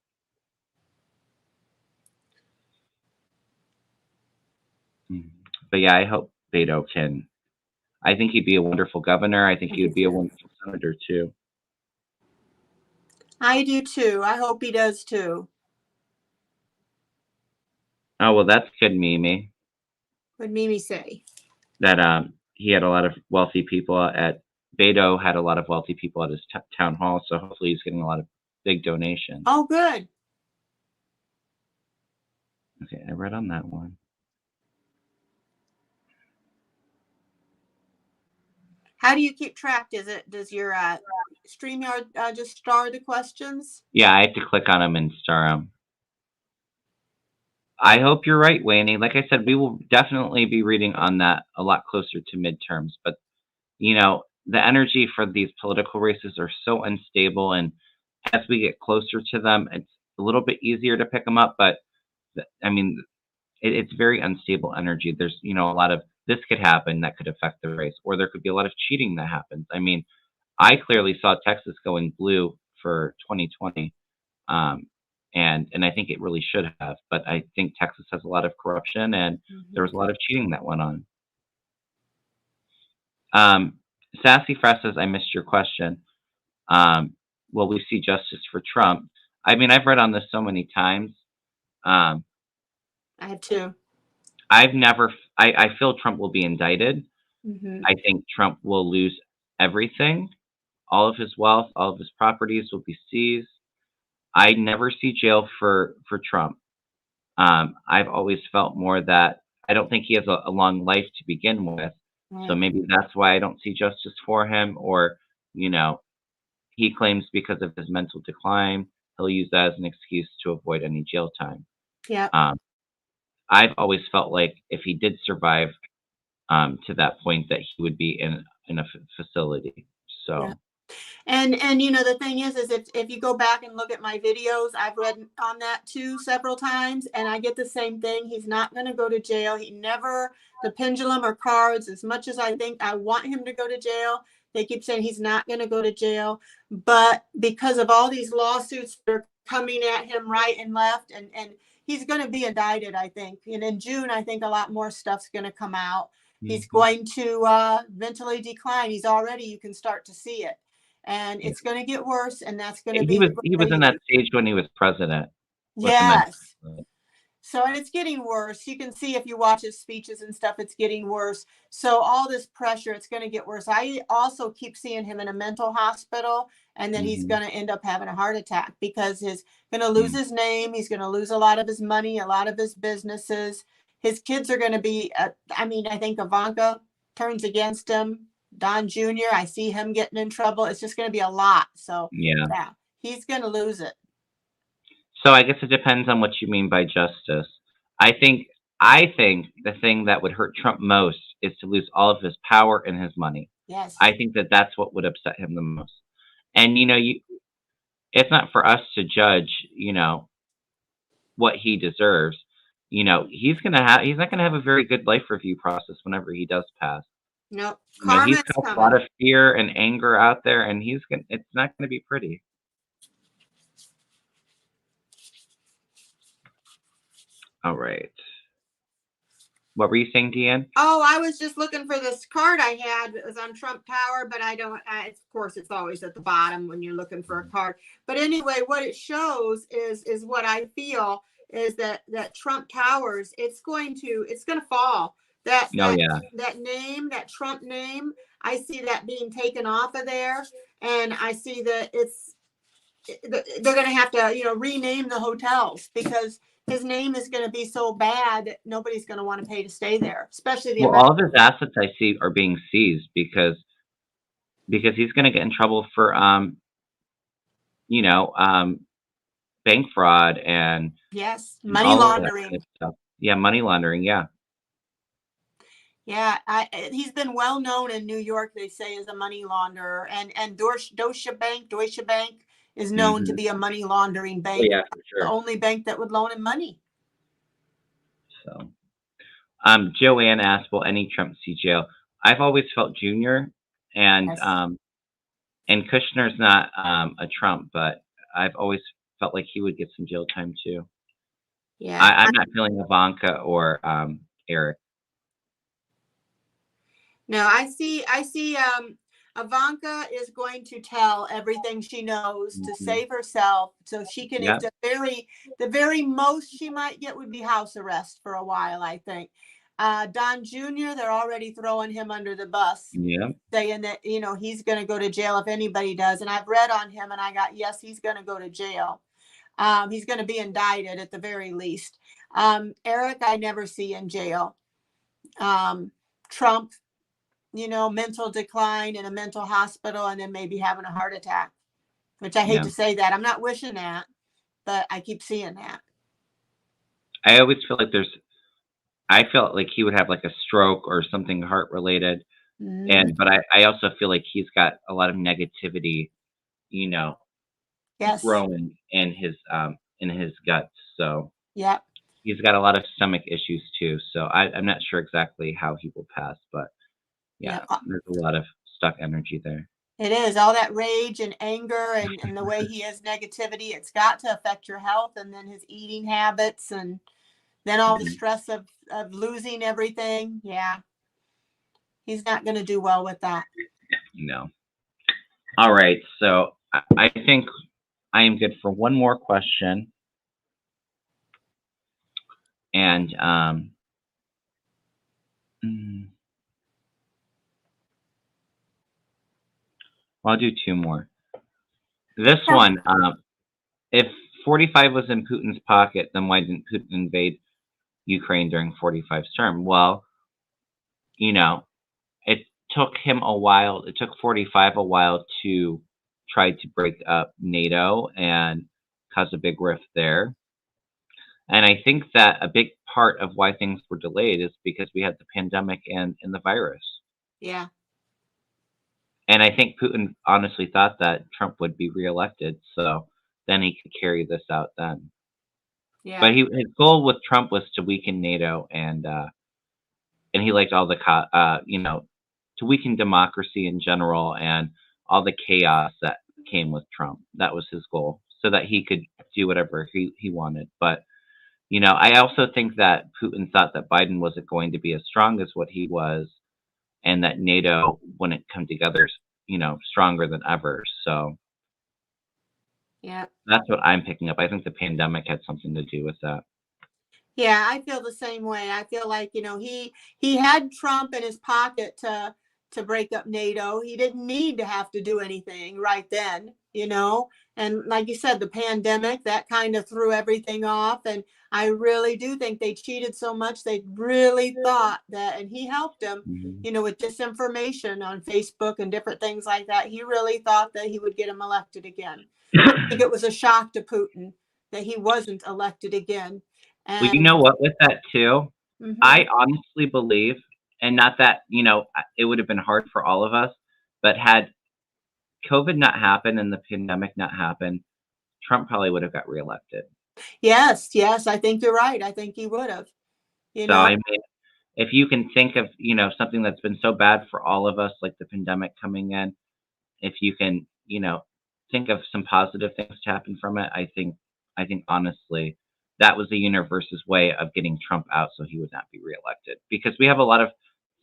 But yeah, I hope Beto can. I think he'd be a wonderful governor. I think he would be a wonderful senator too. I do too. I hope he does too. Oh well, that's good, Mimi. What'd Mimi say? That he had a lot of wealthy people at Beto had a lot of wealthy people at his town hall, so hopefully he's getting a lot of big donations. Oh, good. Okay, I read on that one. How do you keep track? Does your StreamYard just star the questions? Yeah, I have to click on them and star them. I hope you're right, Wayne. Like I said, we will definitely be reading on that a lot closer to midterms. But the energy for these political races are so unstable, and as we get closer to them, it's a little bit easier to pick them up. But I mean, it's very unstable energy. There's a lot of this could happen that could affect the race, or there could be a lot of cheating that happens. I mean, I clearly saw Texas going blue for 2020, and I think it really should have. But I think Texas has a lot of corruption, and there was a lot of cheating that went on. Sassy Fresh says, I missed your question. Will we see justice for Trump? I mean, I've read on this so many times. I have too. I feel Trump will be indicted. Mm-hmm. I think Trump will lose everything. All of his wealth, all of his properties will be seized. I never see jail for Trump. I've always felt more that I don't think he has a long life to begin with. Right. So maybe that's why I don't see justice for him. Or, he claims because of his mental decline, he'll use that as an excuse to avoid any jail time. Yeah. I've always felt like if he did survive to that point, that he would be in a facility. So, yeah. And you know, the thing is if you go back and look at my videos, I've read on that too several times, and I get the same thing. He's not going to go to jail. He never, the pendulum or cards, as much as I think I want him to go to jail, they keep saying he's not going to go to jail. But because of all these lawsuits that are coming at him right and left, and he's going to be indicted, I think. And in June, I think a lot more stuff's going to come out. He's going to mentally decline. He's already, you can start to see it. And it's going to get worse, and that's going to be he was in that stage when he was president. Yes. So, and it's getting worse. You can see if you watch his speeches and stuff, it's getting worse. So all this pressure, it's going to get worse. I also keep seeing him in a mental hospital, and then he's going to end up having a heart attack because he's going to lose his name. He's going to lose a lot of his money, a lot of his businesses. His kids are going to be, I mean, I think Ivanka turns against him. Don Jr., I see him getting in trouble. It's just going to be a lot. So yeah, he's going to lose it. So I guess it depends on what you mean by justice. I think the thing that would hurt Trump most is to lose all of his power and his money. Yes. I think that that's what would upset him the most. And you know, it's not for us to judge, you know, what he deserves. You know, he's not gonna have a very good life review process whenever he does pass. No, You know, he's got a lot of fear and anger out there, and it's not gonna be pretty. All right. What were you saying, Deanne? Oh, I was just looking for this card I had. It was on Trump Tower, but I don't, of course, it's always at the bottom when you're looking for a card. But anyway, what it shows is what I feel is that Trump Towers, it's going to fall. That name, that Trump name, I see that being taken off of there. And I see that they're going to have to, you know, rename the hotels because his name is going to be so bad that nobody's going to want to pay to stay there, especially all of his assets I see are being seized because he's going to get in trouble for you know, bank fraud and money laundering. Kind of stuff. Yeah, money laundering. Yeah. Yeah, he's been well known in New York. They say as a money launderer, and Deutsche Bank is known to be a money laundering bank. Yeah, for sure. The only bank that would loan him money. So, Joanne asked, "Will any Trump see jail?" I've always felt Junior, and Kushner's not a Trump, but I've always felt like he would get some jail time too. Yeah, I'm not feeling Ivanka or Eric. No, I see. Ivanka is going to tell everything she knows to save herself, so she can. It's the very most she might get would be house arrest for a while. I think. Don Jr., they're already throwing him under the bus. Yeah. Saying that, you know, he's going to go to jail if anybody does. And I've read on him, and I got yes, he's going to go to jail. He's going to be indicted at the very least. Eric, I never see in jail. Trump, you know, mental decline in a mental hospital and then maybe having a heart attack, which I hate to say that. I'm not wishing that, but I keep seeing that. I always feel like I felt like he would have like a stroke or something heart related. But I also feel like he's got a lot of negativity, you know, growing in his guts. So he's got a lot of stomach issues too. So I'm not sure exactly how he will pass, but there's a lot of stuck energy there. It is all that rage and anger and the way he has negativity. It's got to affect your health, and then his eating habits, and then all the stress of losing everything. Yeah. He's not going to do well with that. No. All right. So I think I am good for one more question. And I'll do two more. This one, if 45 was in Putin's pocket, then why didn't Putin invade Ukraine during 45's term? Well, you know, it took him a while. It took 45 a while to try to break up NATO and cause a big rift there. And I think that a big part of why things were delayed is because we had the pandemic and the virus. Yeah. And I think Putin honestly thought that Trump would be reelected, so then he could carry this out then. But Yeah. his goal with Trump was to weaken NATO, and he liked all the to weaken democracy in general and all the chaos that came with Trump. That was his goal, so that he could do whatever he wanted. But I also think that Putin thought that Biden wasn't going to be as strong as what he was, and that NATO wouldn't come together, stronger than ever. So Yeah. that's what I'm picking up. I think the pandemic had something to do with that. Yeah, I feel the same way. I feel like, he had Trump in his pocket to break up NATO. He didn't need to have to do anything right then, And like you said, the pandemic, that kind of threw everything off. And I really do think they cheated so much. They really thought that, and he helped them, Mhm. with disinformation on Facebook and different things like that. He really thought that he would get him elected again. I think it was a shock to Putin that he wasn't elected again. Well, you know And what? With that too, mhm. I honestly believe, and not that it would have been hard for all of us, but had COVID not happened and the pandemic not happened, Trump probably would have got reelected. Yes, yes, I think you're right. I think he would have, you So know. I mean, if you can think of something that's been so bad for all of us, like the pandemic coming in, if you can think of some positive things to happen from it, I think honestly that was the universe's way of getting Trump out so he would not be reelected, because we have a lot of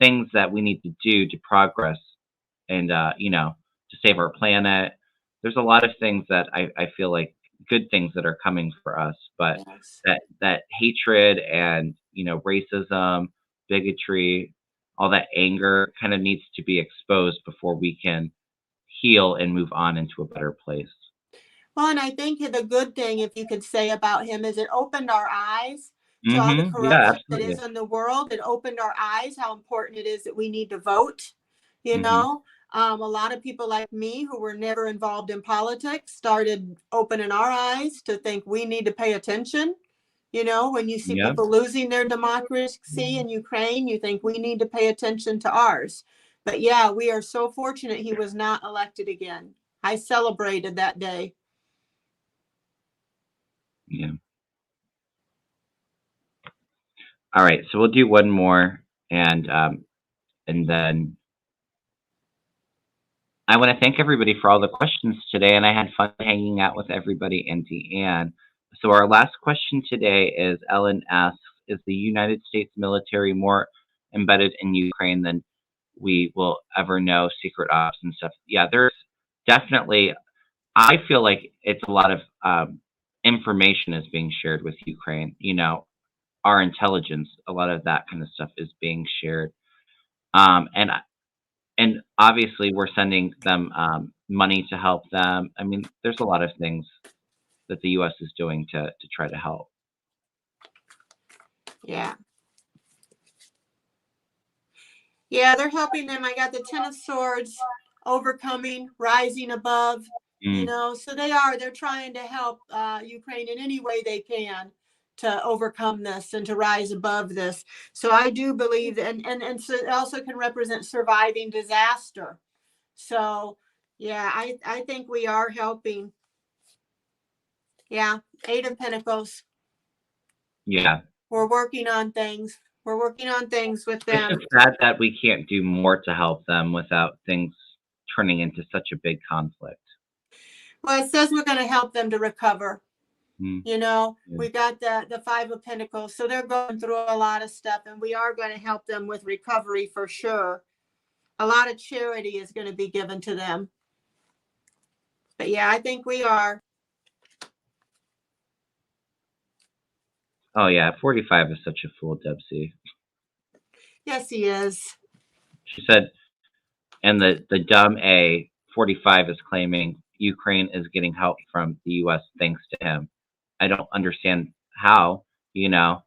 things that we need to do to progress and to save our planet. There's a lot of things that I feel like good things that are coming for us, but Yes. that hatred and racism, bigotry, all that anger kind of needs to be exposed before we can heal and move on into a better place. Well, and I think the good thing, if you could say about him, is it opened our eyes to all the Yeah, corruption that is absolutely. in the world. It opened our eyes how important it is that we need to vote. You Mhm. know, a lot of people like me who were never involved in politics started opening our eyes to think we need to pay attention. When you see Yeah. people losing their democracy in Ukraine, you think we need to pay attention to ours. But yeah, we are so fortunate he was not elected again. I celebrated that day. Yeah. All right, so we'll do one more, and then I want to thank everybody for all the questions today, and I had fun hanging out with everybody and Deanne. So our last question today is Ellen asks, is the United States military more embedded in Ukraine than we will ever know, secret ops and stuff? Yeah, there's definitely, I feel like it's a lot of information is being shared with Ukraine. Our intelligence, a lot of that kind of stuff is being shared. And obviously we're sending them money to help them. I mean, there's a lot of things that the U.S. is doing to try to help. Yeah. Yeah, they're helping them. I got the Ten of Swords, overcoming, rising above, Mm, so they're trying to help Ukraine in any way they can to overcome this and to rise above this. So I do believe, and so it also can represent surviving disaster. So yeah, I think we are helping. Yeah, Eight of Pentacles. yeah, We're working on things. We're working on things with it's them. just sad that we can't do more to help them without things turning into such a big conflict. Well, it says we're going to help them to recover. Mm, yeah, We got the Five of Pentacles, so they're going through a lot of stuff, and we are going to help them with recovery for sure. A lot of charity is going to be given to them. But yeah, I think we are. oh yeah, 45 is such a fool, Debsy. Yes, he is. She said, and the dumb A 45 is claiming Ukraine is getting help from the U.S. thanks to him. I don't understand how. You know,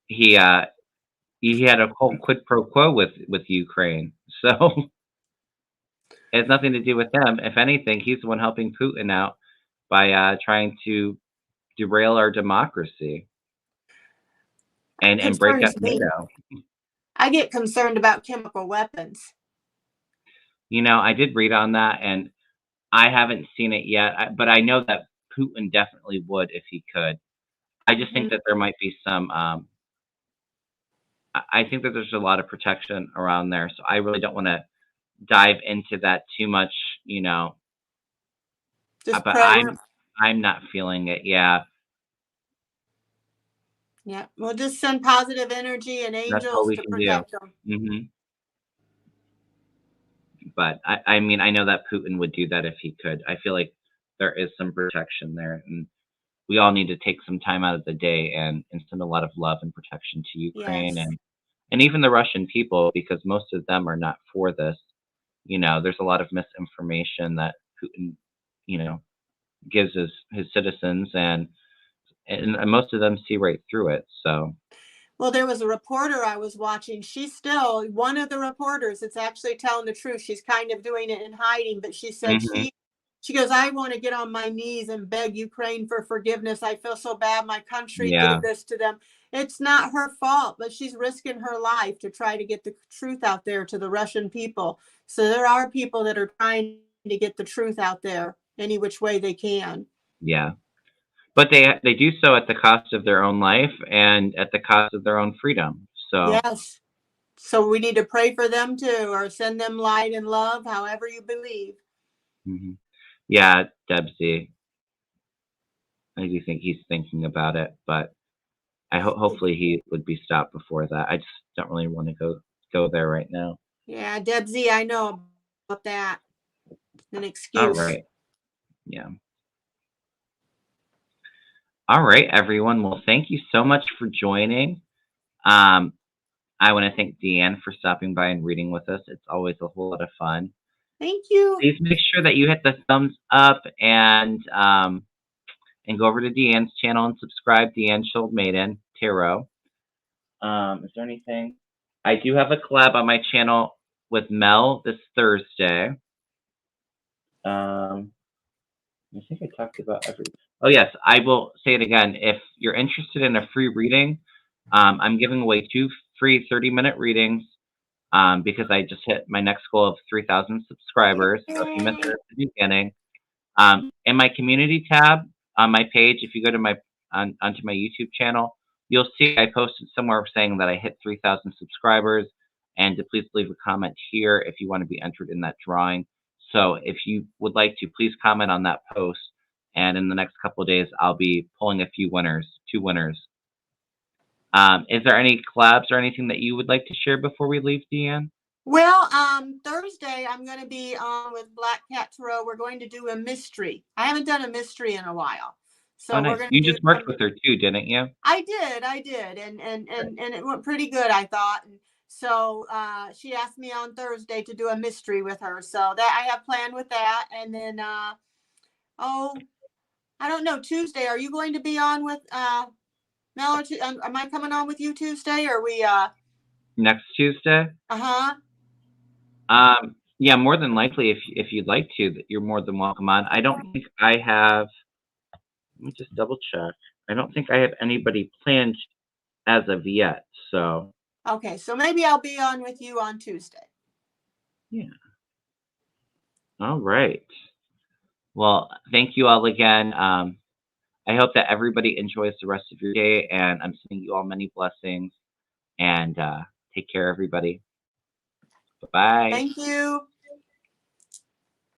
he uh he had a whole quid pro quo with Ukraine, so it has nothing to do with him. If anything, he's the one helping Putin out by trying to derail our democracy and break up Concerns me. NATO. I get concerned about chemical weapons. I did read on that, and I haven't seen it yet, but I know that Putin definitely would if he could. I just think Mhm. that there might be some. I think that there's a lot of protection around there, so I really don't want to dive into that too much. You know, Just but pray. I'm not feeling it. Yeah, Yeah, we'll just send positive energy and that's all angels we to can do. protect them. hmm But I mean, I know that Putin would do that if he could. I feel like there is some protection there, and we all need to take some time out of the day and send a lot of love and protection to Ukraine Yes. and even the Russian people because most of them are not for this. There's a lot of misinformation that Putin, you know, gives his citizens, and most of them see right through it. So, Well, there was a reporter I was watching. She's still one of the reporters that's actually telling the truth. She's kind of doing it in hiding, but she said hmm she goes, I want to get on my knees and beg Ukraine for forgiveness. I feel so bad my country did yeah, this to them. It's not her fault, but she's risking her life to try to get the truth out there to the Russian people. So there are people that are trying to get the truth out there any which way they can. yeah. But they do so at the cost of their own life and at the cost of their own freedom. So, Yes. So we need to pray for them too, or send them light and love, however you believe. mhm. Yeah, Debsy, I do think he's thinking about it, but hopefully he would be stopped before that. I just don't really want to go there right now. Yeah, Deb Z, I know about that. An All excuse. right. Yeah. All right, everyone. Well, thank you so much for joining. Um, I want to thank Deanne for stopping by and reading with us. It's always a whole lot of fun. Thank you. Please make sure that you hit the thumbs up and go over to Deanne's channel and subscribe. Deanne Shold Maiden Tarot. Is there anything? I do have a collab on my channel with Mel this Thursday. I think I talked about every. Oh yes, I will say it again. If you're interested in a free reading, I'm giving away 2 free 30-minute readings because I just hit my next goal of 3,000 subscribers. So if you missed it Yay. at the beginning, in my community tab on my page, if you go to onto my YouTube channel, you'll see I posted somewhere saying that I hit 3,000 subscribers, and to please leave a comment here if you want to be entered in that drawing. So if you would like to, please comment on that post, and in the next couple of days, I'll be pulling a few winners, 2 winners. Is there any collabs or anything that you would like to share before we leave, Deanne? Well, Thursday I'm going to be on with Black Cat Tarot. We're going to do a mystery. I haven't done a mystery in a while, Oh, so we're nice. going to You do just worked some. with her too, didn't you? I did, and it went pretty good, I thought. And so she asked me on Thursday to do a mystery with her, so that I have planned with that. And then oh, I don't know, Tuesday. Are you going to be on with Mel? Or am I coming on with you Tuesday? Or we Next Tuesday? uh-huh. Yeah, more than likely, if you'd like to, that you're more than welcome on. I don't think I have. Let me just double check. I don't think I have anybody planned as of yet. So Okay, so maybe I'll be on with you on Tuesday. yeah. All right. Well, thank you all again. I hope that everybody enjoys the rest of your day, and I'm sending you all many blessings. And take care, everybody. Bye bye. Thank you.